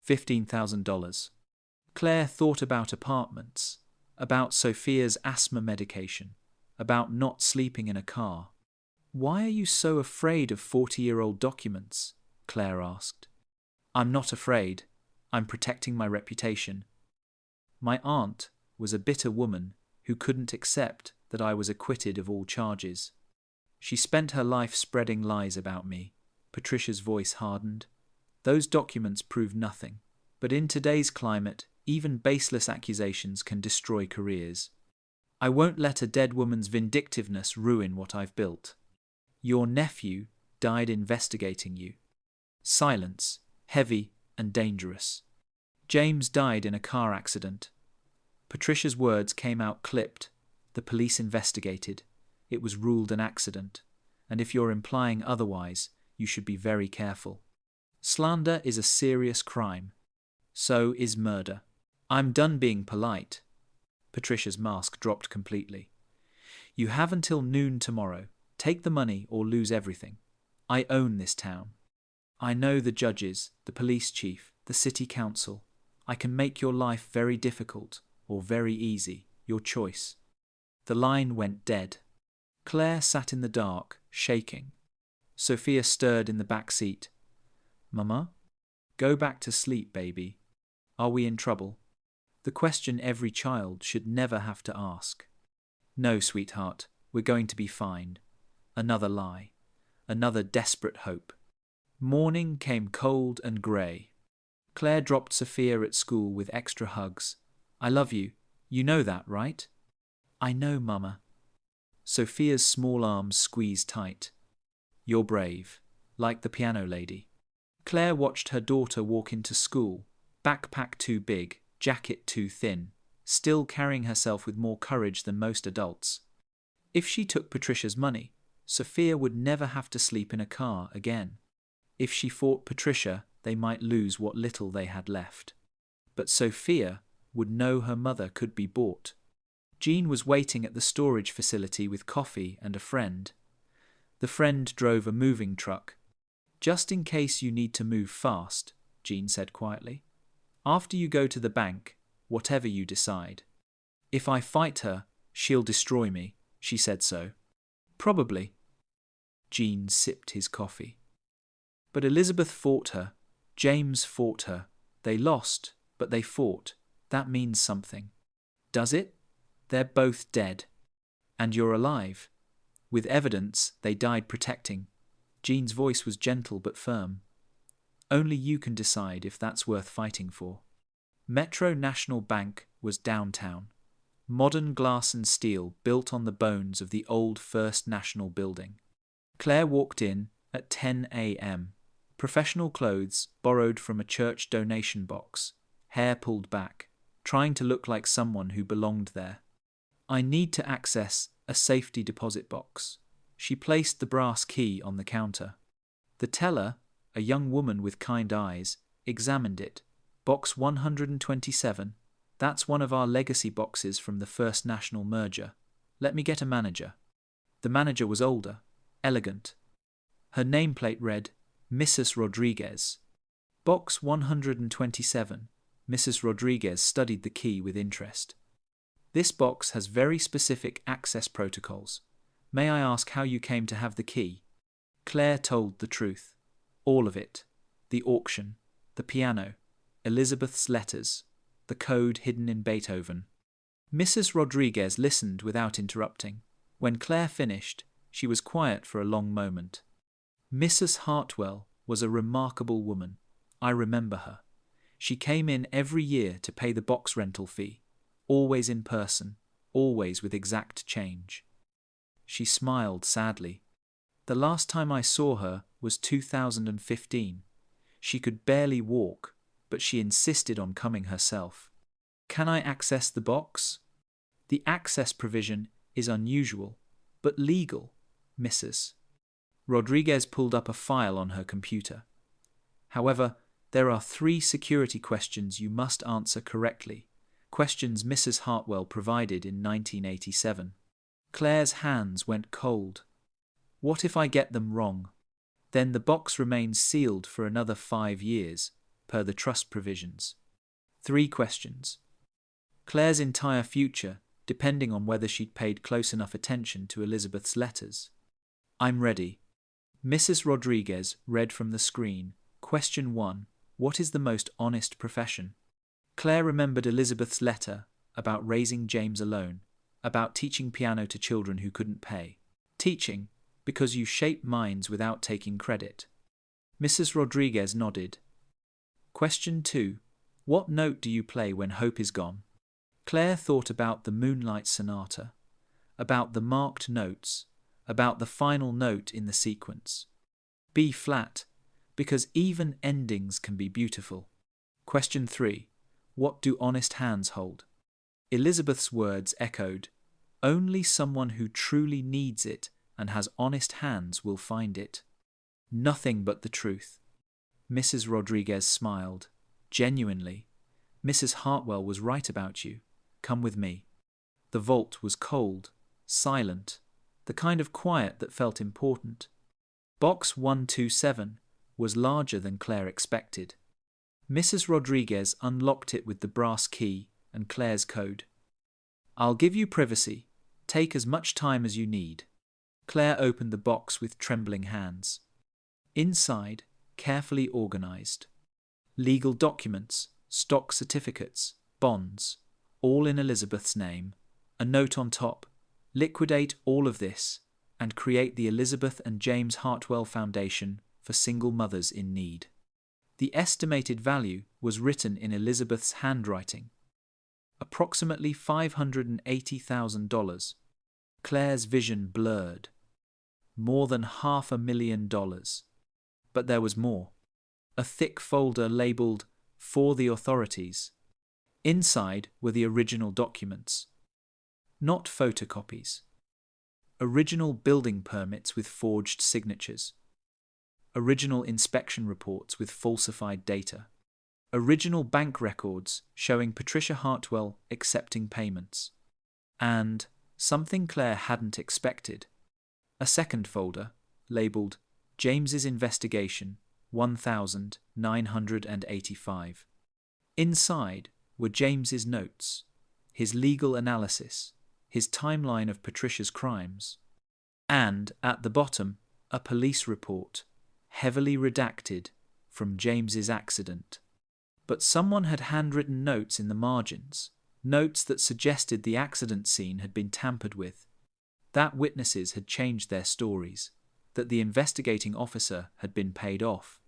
$15,000. Claire thought about apartments, about Sophia's asthma medication, about not sleeping in a car. "Why are you so afraid of 40-year-old documents?" Claire asked. "I'm not afraid. I'm protecting my reputation. My aunt was a bitter woman who couldn't accept that I was acquitted of all charges. She spent her life spreading lies about me." Patricia's voice hardened. "Those documents prove nothing. But in today's climate, even baseless accusations can destroy careers. I won't let a dead woman's vindictiveness ruin what I've built. Your nephew died investigating you. Silence, heavy and dangerous. James died in a car accident. Patricia's words came out clipped. The police investigated. It was ruled an accident. And if you're implying otherwise, you should be very careful. Slander is a serious crime. So is murder. I'm done being polite. Patricia's mask dropped completely. You have until noon tomorrow. Take the money or lose everything. I own this town. I know the judges, the police chief, the city council. I can make your life very difficult or very easy, your choice. The line went dead. Claire sat in the dark, shaking. Sophia stirred in the back seat. Mama? Go back to sleep, baby. Are we in trouble? The question every child should never have to ask. No, sweetheart, we're going to be fine. Another lie. Another desperate hope. Morning came cold and grey. Claire dropped Sophia at school with extra hugs. I love you. You know that, right? I know, Mama. Sophia's small arms squeezed tight. You're brave, like the piano lady. Claire watched her daughter walk into school, backpack too big, jacket too thin, still carrying herself with more courage than most adults. If she took Patricia's money, Sophia would never have to sleep in a car again. If she fought Patricia, they might lose what little they had left. But Sophia would know her mother could be bought. Jean was waiting at the storage facility with coffee and a friend. The friend drove a moving truck. Just in case you need to move fast, Jean said quietly. After you go to the bank, whatever you decide. If I fight her, she'll destroy me, she said so. Probably. Jean sipped his coffee. But Elizabeth fought her. James fought her. They lost, but they fought. That means something. Does it? They're both dead. And you're alive. With evidence they died protecting. Jean's voice was gentle but firm. Only you can decide if that's worth fighting for. Metro National Bank was downtown. Modern glass and steel built on the bones of the old First National building. Claire walked in at 10 a.m. Professional clothes borrowed from a church donation box, hair pulled back, trying to look like someone who belonged there. I need to access a safety deposit box. She placed the brass key on the counter. The teller, a young woman with kind eyes, examined it. Box 127. That's one of our legacy boxes from the First National merger. Let me get a manager. The manager was older, elegant. Her nameplate read, Mrs. Rodriguez. Box 127. Mrs. Rodriguez studied the key with interest. This box has very specific access protocols. May I ask how you came to have the key? Claire told the truth. All of it. The auction, the piano, Elizabeth's letters, the code hidden in Beethoven. Mrs. Rodriguez listened without interrupting. When Claire finished, she was quiet for a long moment. Mrs. Hartwell was a remarkable woman. I remember her. She came in every year to pay the box rental fee, always in person, always with exact change. She smiled sadly. The last time I saw her was 2015. She could barely walk, but she insisted on coming herself. Can I access the box? The access provision is unusual, but legal, Mrs. Rodriguez pulled up a file on her computer. However, there are 3 security questions you must answer correctly, questions Mrs. Hartwell provided in 1987. Claire's hands went cold. What if I get them wrong? Then the box remains sealed for another 5 years, per the trust provisions. 3 questions. Claire's entire future, depending on whether she'd paid close enough attention to Elizabeth's letters. I'm ready. Mrs. Rodriguez read from the screen. Question 1. What is the most honest profession? Claire remembered Elizabeth's letter about raising James alone, about teaching piano to children who couldn't pay. Teaching, because you shape minds without taking credit. Mrs. Rodriguez nodded. Question 2. What note do you play when hope is gone? Claire thought about the Moonlight Sonata, about the marked notes, about the final note in the sequence. B flat, because even endings can be beautiful. Question 3. What do honest hands hold? Elizabeth's words echoed, "Only someone who truly needs it and has honest hands will find it." Nothing but the truth. Mrs. Rodriguez smiled. Genuinely. Mrs. Hartwell was right about you. Come with me. The vault was cold, silent, the kind of quiet that felt important. Box 127 was larger than Claire expected. Mrs. Rodriguez unlocked it with the brass key and Claire's code. "I'll give you privacy. Take as much time as you need." Claire opened the box with trembling hands. Inside, carefully organized. Legal documents, stock certificates, bonds, all in Elizabeth's name. A note on top: liquidate all of this and create the Elizabeth and James Hartwell Foundation for single mothers in need. The estimated value was written in Elizabeth's handwriting. Approximately $580,000. Claire's vision blurred. More than $500,000. But there was more. A thick folder labeled "For the Authorities." Inside were the original documents. Not photocopies. Original building permits with forged signatures. Original inspection reports with falsified data. Original bank records showing Patricia Hartwell accepting payments. And something Claire hadn't expected. A second folder, labeled James's Investigation 1985. Inside were James's notes, his legal analysis, his timeline of Patricia's crimes, and, at the bottom, a police report, heavily redacted, from James's accident. But someone had handwritten notes in the margins, notes that suggested the accident scene had been tampered with, that witnesses had changed their stories, that the investigating officer had been paid off.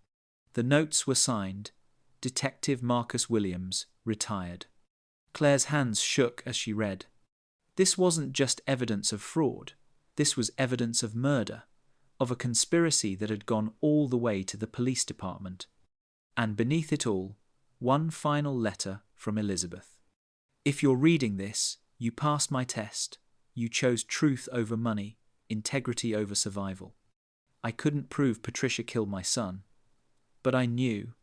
The notes were signed, Detective Marcus Williams, retired. Claire's hands shook as she read. This wasn't just evidence of fraud. This was evidence of murder, of a conspiracy that had gone all the way to the police department. And beneath it all, one final letter from Elizabeth. "If you're reading this, you passed my test. You chose truth over money, integrity over survival. I couldn't prove Patricia killed my son. But I knew.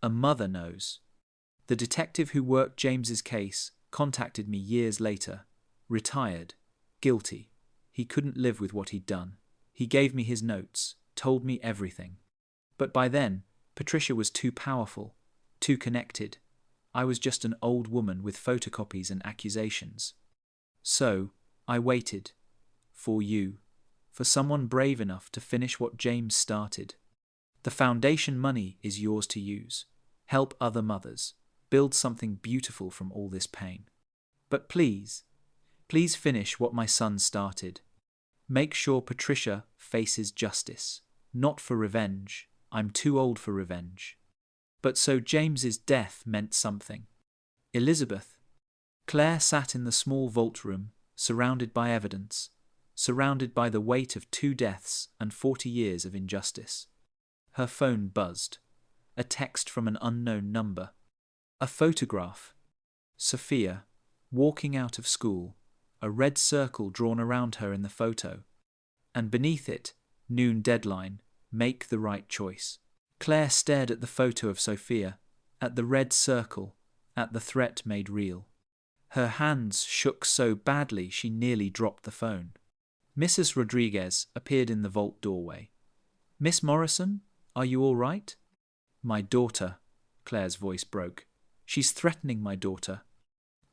A mother knows. The detective who worked James's case contacted me years later. Retired. Guilty. He couldn't live with what he'd done. He gave me his notes, told me everything. But by then, Patricia was too powerful, too connected. I was just an old woman with photocopies and accusations. So, I waited. For you. For someone brave enough to finish what James started. The foundation money is yours to use. Help other mothers. Build something beautiful from all this pain. But please finish what my son started. Make sure Patricia faces justice. Not for revenge. I'm too old for revenge. But so James's death meant something. Elizabeth." Claire sat in the small vault room, surrounded by evidence, surrounded by the weight of 2 deaths and 40 years of injustice. Her phone buzzed. A text from an unknown number. A photograph. Sophia, walking out of school, a red circle drawn around her in the photo. And beneath it, noon deadline, make the right choice. Claire stared at the photo of Sophia, at the red circle, at the threat made real. Her hands shook so badly she nearly dropped the phone. Mrs. Rodriguez appeared in the vault doorway. "Miss Morrison, are you all right?" "My daughter," Claire's voice broke. "She's threatening my daughter."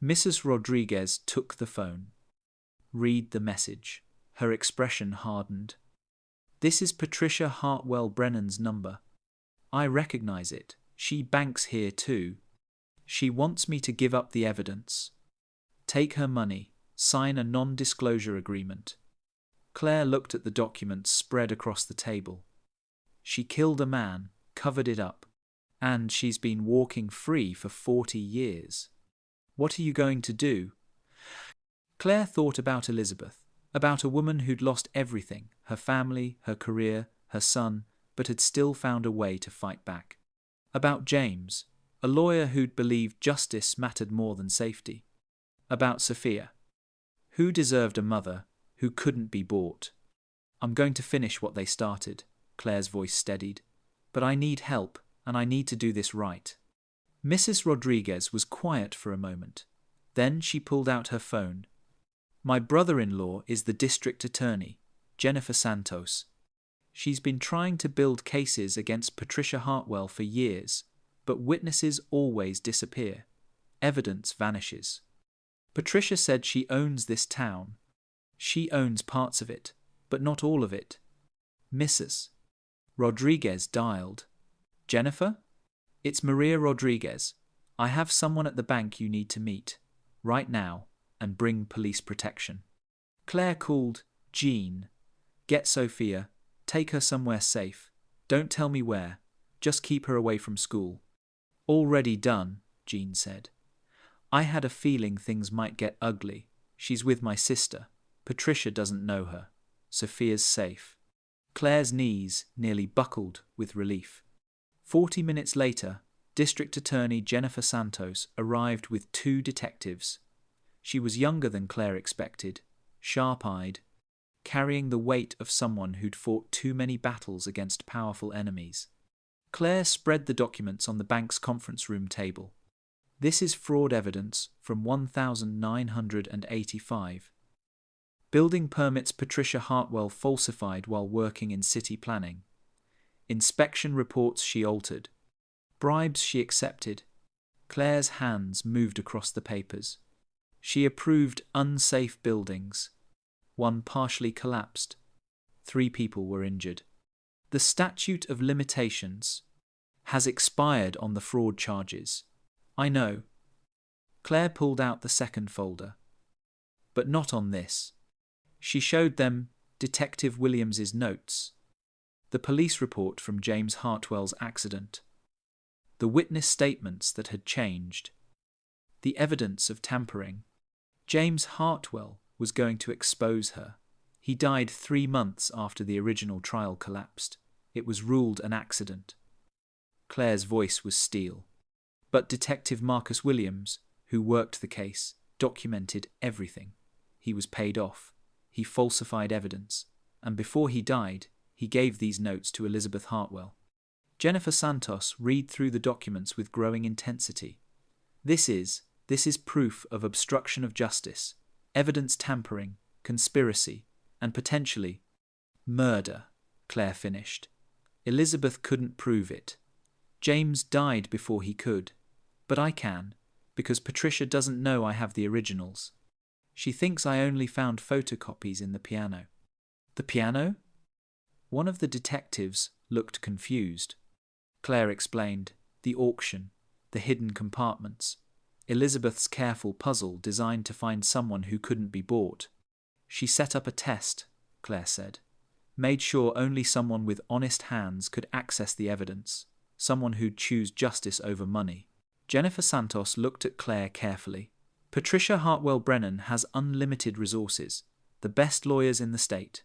Mrs. Rodriguez took the phone. "Read the message." Her expression hardened. "This is Patricia Hartwell Brennan's number. I recognize it. She banks here too. She wants me to give up the evidence. Take her money. Sign a non-disclosure agreement." Claire looked at the documents spread across the table. She killed a man, covered it up, and she's been walking free for 40 years. What are you going to do? Claire thought about Elizabeth, about a woman who'd lost everything, her family, her career, her son, but had still found a way to fight back. About James, a lawyer who'd believed justice mattered more than safety. About Sophia, who deserved a mother who couldn't be bought. I'm going to finish what they started, Claire's voice steadied. But I need help, and I need to do this right. Mrs. Rodriguez was quiet for a moment. Then she pulled out her phone. My brother-in-law is the district attorney, Jennifer Santos. She's been trying to build cases against Patricia Hartwell for years, but witnesses always disappear. Evidence vanishes. Patricia said she owns this town. She owns parts of it, but not all of it. Mrs. Rodriguez dialed. Jennifer? It's Maria Rodriguez. I have someone at the bank you need to meet, right now, and bring police protection. Claire called. Jean. Get Sophia. Take her somewhere safe. Don't tell me where. Just keep her away from school. Already done, Jean said. I had a feeling things might get ugly. She's with my sister. Patricia doesn't know her. Sophia's safe. Claire's knees nearly buckled with relief. 40 minutes later, District Attorney Jennifer Santos arrived with 2 detectives. She was younger than Claire expected, sharp-eyed, carrying the weight of someone who'd fought too many battles against powerful enemies. Claire spread the documents on the bank's conference room table. This is fraud evidence from 1985. Building permits Patricia Hartwell falsified while working in city planning. Inspection reports she altered. Bribes she accepted. Claire's hands moved across the papers. She approved unsafe buildings. 1 partially collapsed. 3 people were injured. The statute of limitations has expired on the fraud charges. I know. Claire pulled out the second folder. But not on this. She showed them Detective Williams's notes. The police report from James Hartwell's accident. The witness statements that had changed. The evidence of tampering. James Hartwell was going to expose her. He died 3 months after the original trial collapsed. It was ruled an accident. Claire's voice was steel. But Detective Marcus Williams, who worked the case, documented everything. He was paid off. He falsified evidence. And before he died, he gave these notes to Elizabeth Hartwell. Jennifer Santos read through the documents with growing intensity. This is proof of obstruction of justice, evidence tampering, conspiracy, and potentially murder, Claire finished. Elizabeth couldn't prove it. James died before he could. But I can, because Patricia doesn't know I have the originals. She thinks I only found photocopies in the piano. The piano? One of the detectives looked confused. Claire explained, the auction, the hidden compartments, Elizabeth's careful puzzle designed to find someone who couldn't be bought. She set up a test, Claire said. Made sure only someone with honest hands could access the evidence, someone who'd choose justice over money. Jennifer Santos looked at Claire carefully. Patricia Hartwell Brennan has unlimited resources, the best lawyers in the state.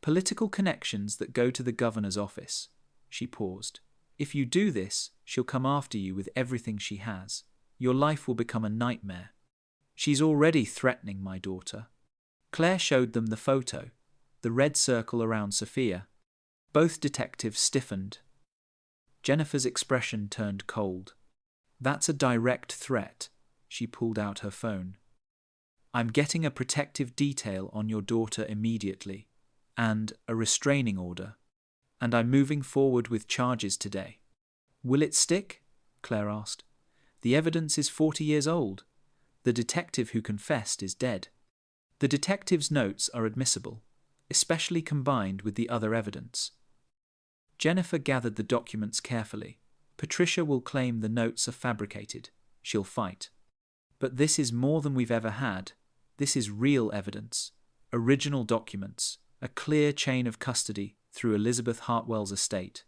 Political connections that go to the governor's office. She paused. If you do this, she'll come after you with everything she has. Your life will become a nightmare. She's already threatening my daughter. Claire showed them the photo, the red circle around Sophia. Both detectives stiffened. Jennifer's expression turned cold. That's a direct threat. She pulled out her phone. I'm getting a protective detail on your daughter immediately, and a restraining order, and I'm moving forward with charges today. Will it stick? Claire asked. The evidence is 40 years old. The detective who confessed is dead. The detective's notes are admissible, especially combined with the other evidence. Jennifer gathered the documents carefully. Patricia will claim the notes are fabricated. She'll fight. But this is more than we've ever had. This is real evidence, original documents, a clear chain of custody through Elizabeth Hartwell's estate.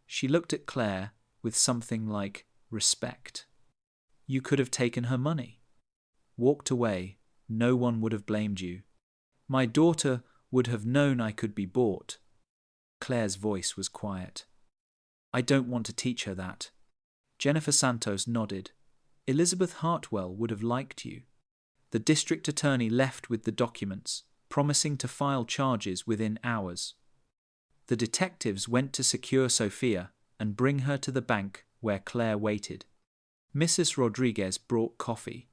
She looked at Claire with something like respect. You could have taken her money. walked away, no one would have blamed you. My daughter would have known I could be bought. Claire's voice was quiet. I don't want to teach her that. Jennifer Santos nodded. Elizabeth Hartwell would have liked you. The district attorney left with the documents, promising to file charges within hours. The detectives went to secure Sophia and bring her to the bank where Claire waited. Mrs. Rodriguez brought coffee.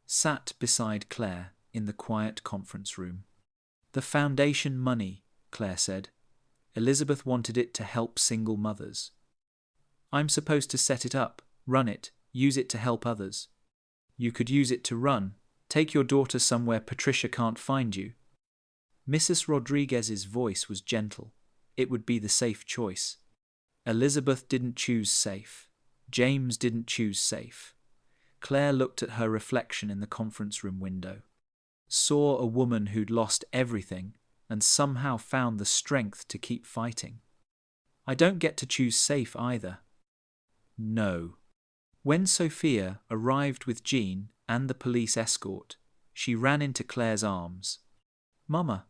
Sat beside Claire in the quiet conference room. The foundation money, Claire said. Elizabeth wanted it to help single mothers. I'm supposed to set it up, run it, use it to help others. You could use it to run. Take your daughter somewhere Patricia can't find you. Mrs. Rodriguez's voice was gentle. It would be the safe choice. Elizabeth didn't choose safe. James didn't choose safe. Claire looked at her reflection in the conference room window. Saw a woman who'd lost everything and somehow found the strength to keep fighting. I don't get to choose safe either. No. When Sophia arrived with Jean and the police escort, she ran into Claire's arms. Mama,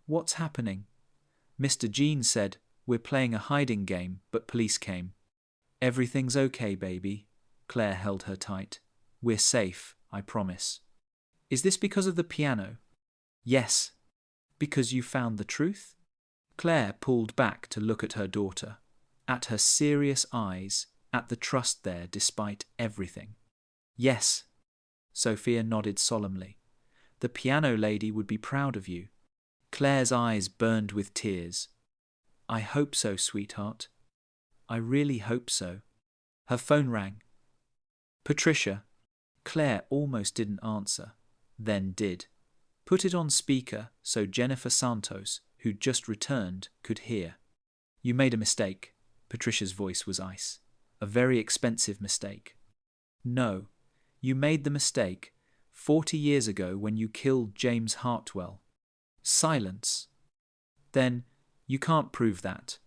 what's happening? Mr. Jean said, we're playing a hiding game, but police came. Everything's okay, baby. Claire held her tight. We're safe, I promise. Is this because of the piano? Yes. Because you found the truth? Claire pulled back to look at her daughter, at her serious eyes, at the trust there despite everything. Yes. Sophia nodded solemnly. The piano lady would be proud of you. Claire's eyes burned with tears. I hope so, sweetheart. I really hope so. Her phone rang. Patricia. Claire almost didn't answer, then did. Put it on speaker so Jennifer Santos, who'd just returned, could hear. You made a mistake. Patricia's voice was ice. A very expensive mistake. No, you made the mistake 40 years ago when you killed James Hartwell. Silence. Then, you can't prove that.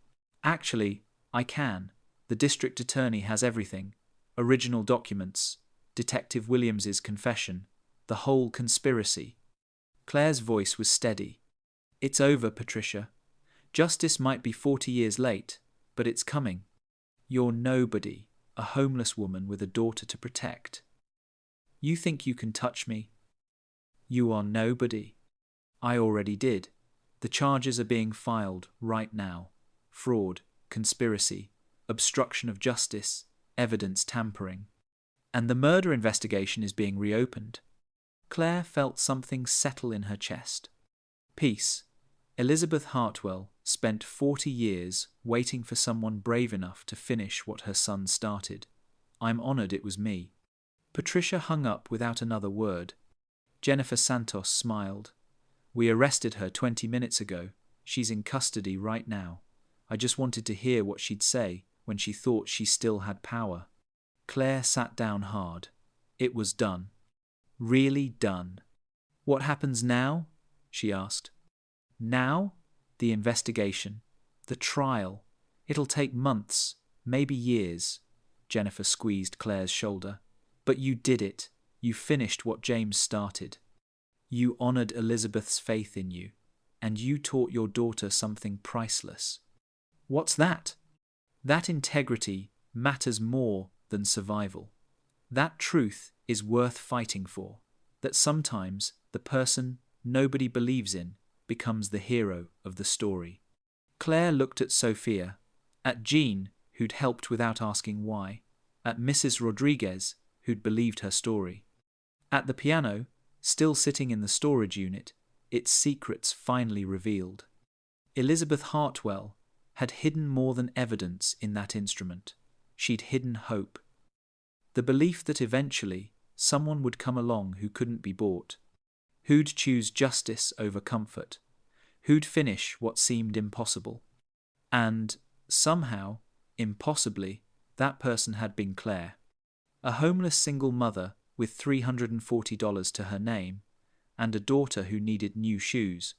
Actually, I can. The district attorney has everything. Original documents, Detective Williams's confession, the whole conspiracy. Claire's voice was steady. It's over, Patricia. Justice might be 40 years late, but it's coming. You're nobody, a homeless woman with a daughter to protect. You think you can touch me? You are nobody. I already did. The charges are being filed right now. Fraud, conspiracy, obstruction of justice, evidence tampering. And the murder investigation is being reopened. Claire felt something settle in her chest. Peace. Elizabeth Hartwell spent 40 years waiting for someone brave enough to finish what her son started. I'm honored it was me. Patricia hung up without another word. Jennifer Santos smiled. We arrested her 20 minutes ago. She's in custody right now. I just wanted to hear what she'd say when she thought she still had power. Claire sat down hard. It was done. Really done. What happens now? She asked. Now? The investigation. The trial. It'll take months, maybe years. Jennifer squeezed Claire's shoulder. But you did it. You finished what James started. You honored Elizabeth's faith in you, and you taught your daughter something priceless. What's that? That integrity matters more than survival. That truth is worth fighting for, that sometimes the person nobody believes in becomes the hero of the story. Claire looked at Sophia, at Jean, who'd helped without asking why, at Mrs. Rodriguez, who'd believed her story. At the piano, still sitting in the storage unit, its secrets finally revealed. Elizabeth Hartwell had hidden more than evidence in that instrument. She'd hidden hope. The belief that eventually someone would come along who couldn't be bought, who'd choose justice over comfort, who'd finish what seemed impossible. And, somehow, impossibly, that person had been Claire. A homeless single mother with $340 to her name, and a daughter who needed new shoes.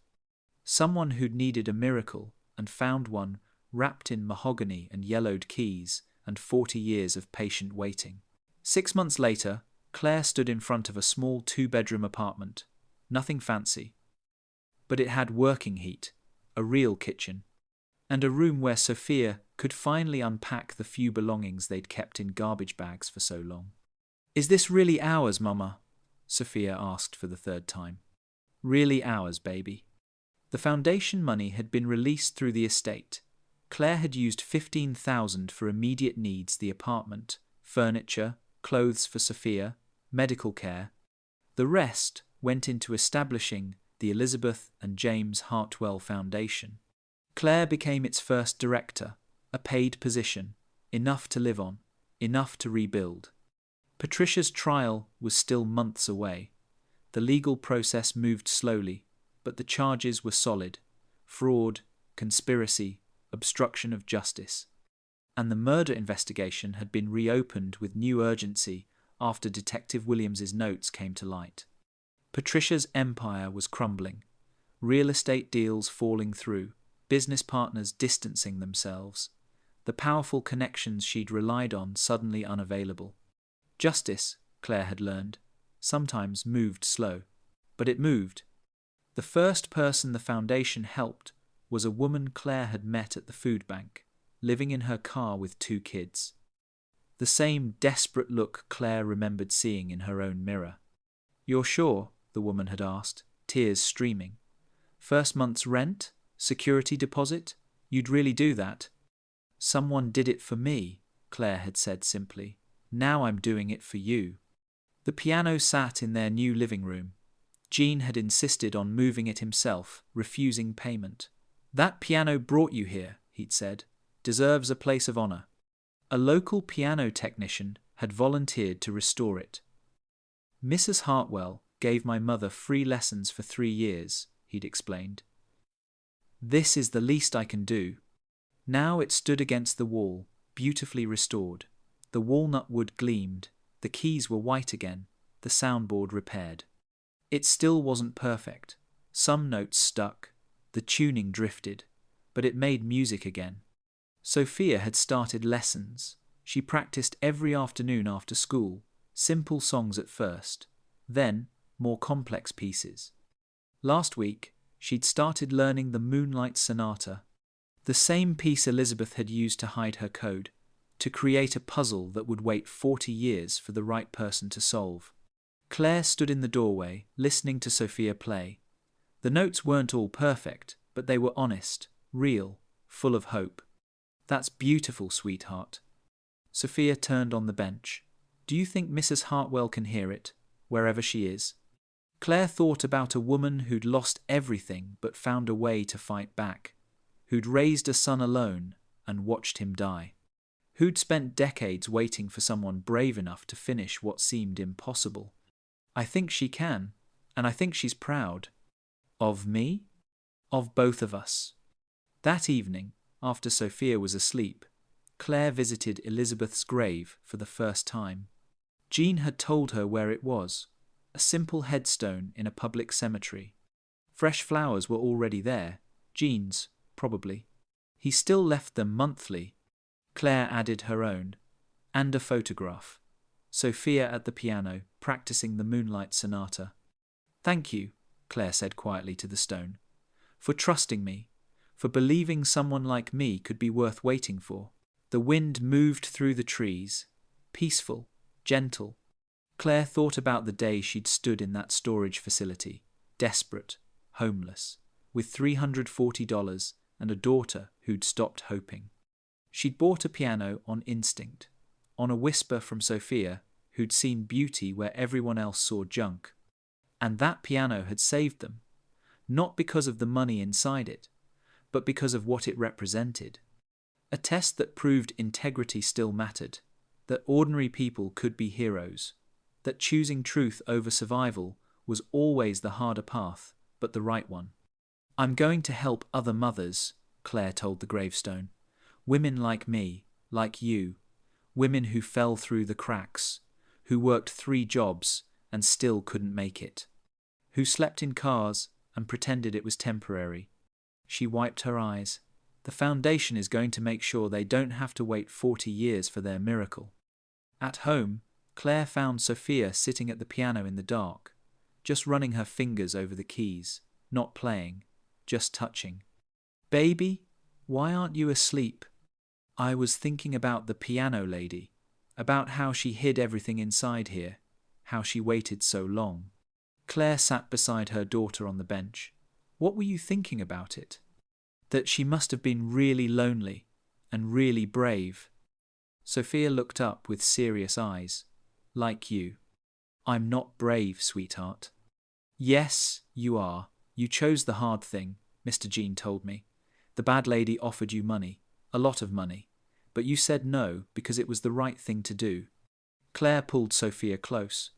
Someone who'd needed a miracle and found one wrapped in mahogany and yellowed keys and 40 years of patient waiting. 6 months later, Claire stood in front of a small two-bedroom apartment. Nothing fancy. But it had working heat, a real kitchen, and a room where Sophia could finally unpack the few belongings they'd kept in garbage bags for so long. "Is this really ours, Mama?" Sophia asked for the third time. "Really ours, baby." The foundation money had been released through the estate. Claire had used $15,000 for immediate needs: the apartment, furniture, clothes for Sophia, medical care. The rest went into establishing the Elizabeth and James Hartwell Foundation. Claire became its first director, a paid position, enough to live on, enough to rebuild. Patricia's trial was still months away. The legal process moved slowly, but the charges were solid: fraud, conspiracy, obstruction of justice. And the murder investigation had been reopened with new urgency after Detective Williams's notes came to light. Patricia's empire was crumbling, real estate deals falling through, business partners distancing themselves, the powerful connections she'd relied on suddenly unavailable. Justice, Claire had learned, sometimes moved slow, but it moved. The first person the foundation helped was a woman Claire had met at the food bank, living in her car with 2 kids. The same desperate look Claire remembered seeing in her own mirror. "You're sure?" the woman had asked, tears streaming. "First month's rent? Security deposit? You'd really do that?" "Someone did it for me," Claire had said simply. "Now I'm doing it for you." The piano sat in their new living room. Jean had insisted on moving it himself, refusing payment. "That piano brought you here," he'd said. "Deserves a place of honor." A local piano technician had volunteered to restore it. "Mrs. Hartwell gave my mother free lessons for 3 years," he'd explained. "This is the least I can do." Now it stood against the wall, beautifully restored. The walnut wood gleamed, the keys were white again, the soundboard repaired. It still wasn't perfect. Some notes stuck, the tuning drifted, but it made music again. Sophia had started lessons. She practiced every afternoon after school, simple songs at first, then more complex pieces. Last week, she'd started learning the Moonlight Sonata, the same piece Elizabeth had used to hide her code, to create a puzzle that would wait 40 years for the right person to solve. Claire stood in the doorway, listening to Sophia play. The notes weren't all perfect, but they were honest, real, full of hope. "That's beautiful, sweetheart." Sophia turned on the bench. "Do you think Mrs. Hartwell can hear it, wherever she is?" Claire thought about a woman who'd lost everything but found a way to fight back, who'd raised a son alone and watched him die, who'd spent decades waiting for someone brave enough to finish what seemed impossible. "I think she can, and I think she's proud." "Of me?" "Of both of us." That evening, after Sophia was asleep, Claire visited Elizabeth's grave for the first time. Jean had told her where it was, a simple headstone in a public cemetery. Fresh flowers were already there, Jean's, probably. He still left them monthly. Claire added her own, and a photograph. Sophia at the piano, practicing the Moonlight Sonata. "Thank you," Claire said quietly to the stone, "for trusting me, for believing someone like me could be worth waiting for." The wind moved through the trees, peaceful, gentle. Claire thought about the day she'd stood in that storage facility, desperate, homeless, with $340 and a daughter who'd stopped hoping. She'd bought a piano on instinct, on a whisper from Sophia, who'd seen beauty where everyone else saw junk. And that piano had saved them, not because of the money inside it, but because of what it represented. A test that proved integrity still mattered, that ordinary people could be heroes, that choosing truth over survival was always the harder path, but the right one. "I'm going to help other mothers," Claire told the gravestone. "Women like me, like you, women who fell through the cracks, who worked 3 jobs and still couldn't make it, who slept in cars and pretended it was temporary." She wiped her eyes. "The foundation is going to make sure they don't have to wait 40 years for their miracle." At home, Claire found Sophia sitting at the piano in the dark, just running her fingers over the keys, not playing, just touching. "Baby, why aren't you asleep?" "I was thinking about the piano lady, about how she hid everything inside here, how she waited so long." Claire sat beside her daughter on the bench. "What were you thinking about it?" "That she must have been really lonely and really brave." Sophia looked up with serious eyes. "Like you." "I'm not brave, sweetheart." "Yes, you are. You chose the hard thing, Mr. Jean told me. The bad lady offered you money, a lot of money, but you said no because it was the right thing to do." Claire pulled Sophia close.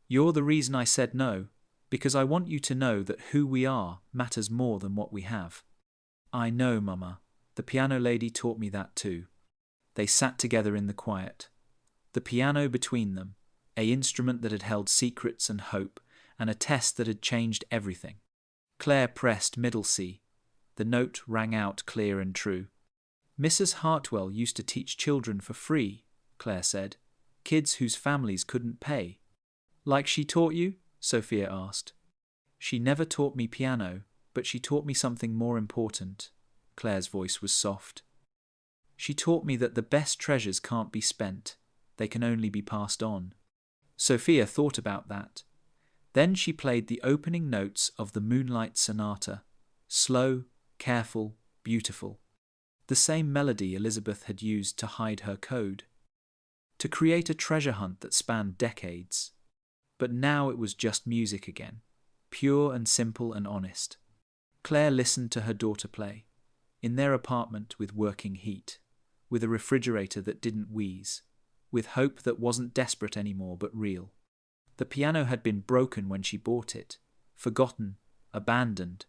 "You're the reason I said no, because I want you to know that who we are matters more than what we have." "I know, Mama. The piano lady taught me that too." They sat together in the quiet. The piano between them, an instrument that had held secrets and hope, and a test that had changed everything. Claire pressed middle C. The note rang out clear and true. "Mrs. Hartwell used to teach children for free," Claire said. "Kids whose families couldn't pay." "Like she taught you?" Sophia asked. "She never taught me piano, but she taught me something more important." Claire's voice was soft. "She taught me that the best treasures can't be spent. They can only be passed on." Sophia thought about that. Then she played the opening notes of the Moonlight Sonata. Slow, careful, beautiful. The same melody Elizabeth had used to hide her code. To create a treasure hunt that spanned decades. But now it was just music again. Pure and simple and honest. Claire listened to her daughter play. In their apartment with working heat. With a refrigerator that didn't wheeze. With hope that wasn't desperate anymore but real. The piano had been broken when she bought it. Forgotten. Abandoned.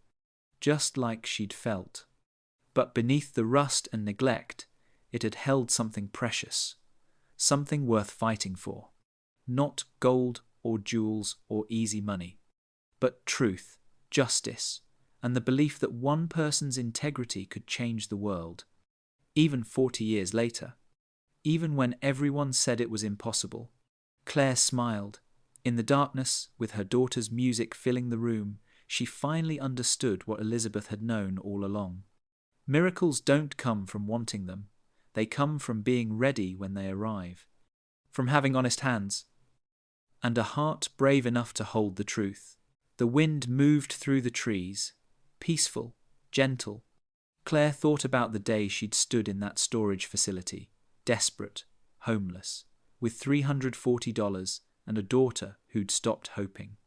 Just like she'd felt. But beneath the rust and neglect, it had held something precious. Something worth fighting for. Not gold or jewels or easy money. But truth, justice, and the belief that one person's integrity could change the world. Even 40 years later. Even when everyone said it was impossible. Claire smiled. In the darkness, with her daughter's music filling the room, she finally understood what Elizabeth had known all along. Miracles don't come from wanting them. They come from being ready when they arrive. From having honest hands. And a heart brave enough to hold the truth. The wind moved through the trees. Peaceful, gentle. Claire thought about the day she'd stood in that storage facility. Desperate, homeless, with $340 and a daughter who'd stopped hoping.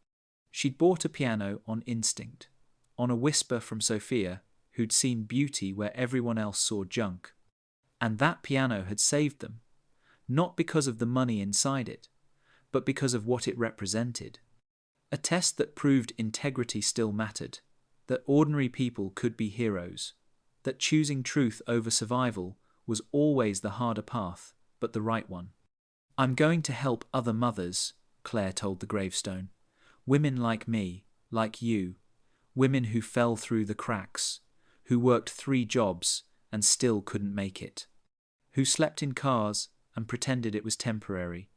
She'd bought a piano on instinct, on a whisper from Sophia, who'd seen beauty where everyone else saw junk. And that piano had saved them, not because of the money inside it, but because of what it represented. A test that proved integrity still mattered, that ordinary people could be heroes, that choosing truth over survival was always the harder path, but the right one. "I'm going to help other mothers," Claire told the gravestone. "Women like me, like you, women who fell through the cracks, who worked 3 jobs and still couldn't make it, who slept in cars and pretended it was temporary."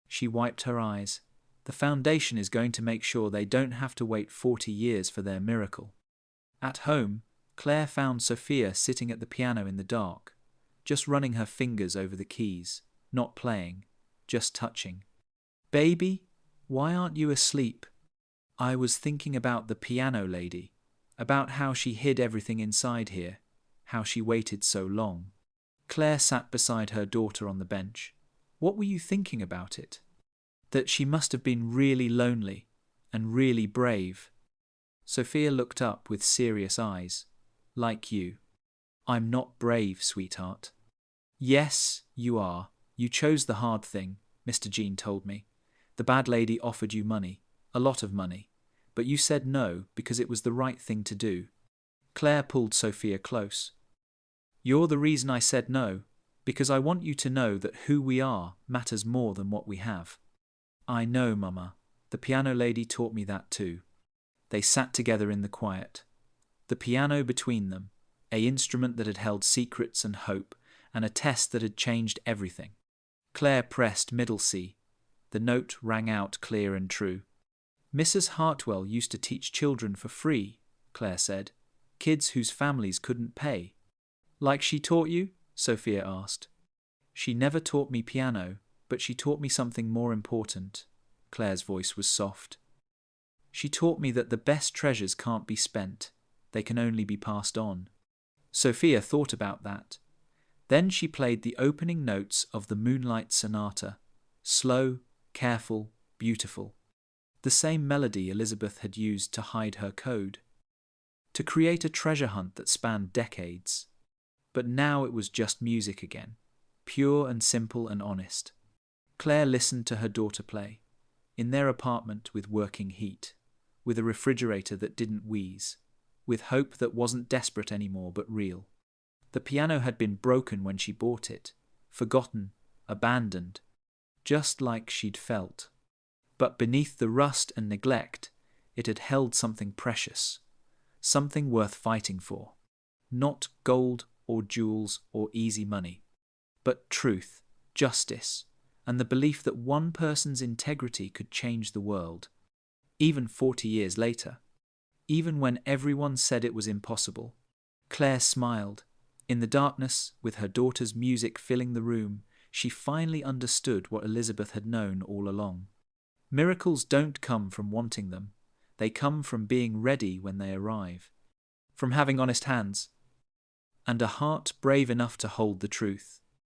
She wiped her eyes. "The foundation is going to make sure they don't have to wait 40 years for their miracle." At home, Claire found Sophia sitting at the piano in the dark, just running her fingers over the keys, not playing, just touching. "Baby, why aren't you asleep?" "I was thinking about the piano lady, about how she hid everything inside here, how she waited so long." Claire sat beside her daughter on the bench. "What were you thinking about it?" "That she must have been really lonely and really brave." Sophia looked up with serious eyes. "Like you." "I'm not brave, sweetheart." "Yes, you are. You chose the hard thing, Mr. Jean told me. The bad lady offered you money, a lot of money, but you said no because it was the right thing to do." Claire pulled Sophia close. "You're the reason I said no, because I want you to know that who we are matters more than what we have." "I know, Mama. The piano lady taught me that too." They sat together in the quiet. The piano between them, an instrument that had held secrets and hope, and a test that had changed everything. Claire pressed middle C. The note rang out clear and true. Mrs. Hartwell used to teach children for free, Claire said. Kids whose families couldn't pay. Like she taught you? Sophia asked. She never taught me piano, but she taught me something more important. Claire's voice was soft. She taught me that the best treasures can't be spent. They can only be passed on. Sophia thought about that. Then she played the opening notes of the Moonlight Sonata. Slow, careful, beautiful. The same melody Elizabeth had used to hide her code. To create a treasure hunt that spanned decades. But now it was just music again. Pure and simple and honest. Claire listened to her daughter play. In their apartment with working heat. With a refrigerator that didn't wheeze. With hope that wasn't desperate anymore but real. The piano had been broken when she bought it. Forgotten. Abandoned. Just like she'd felt. But beneath the rust and neglect, it had held something precious. Something worth fighting for. Not gold or jewels or easy money. But truth, justice, and the belief that one person's integrity could change the world. Even 40 years later. Even when everyone said it was impossible. Claire smiled. In the darkness, with her daughter's music filling the room, she finally understood what Elizabeth had known all along. Miracles don't come from wanting them. They come from being ready when they arrive. From having honest hands. And a heart brave enough to hold the truth.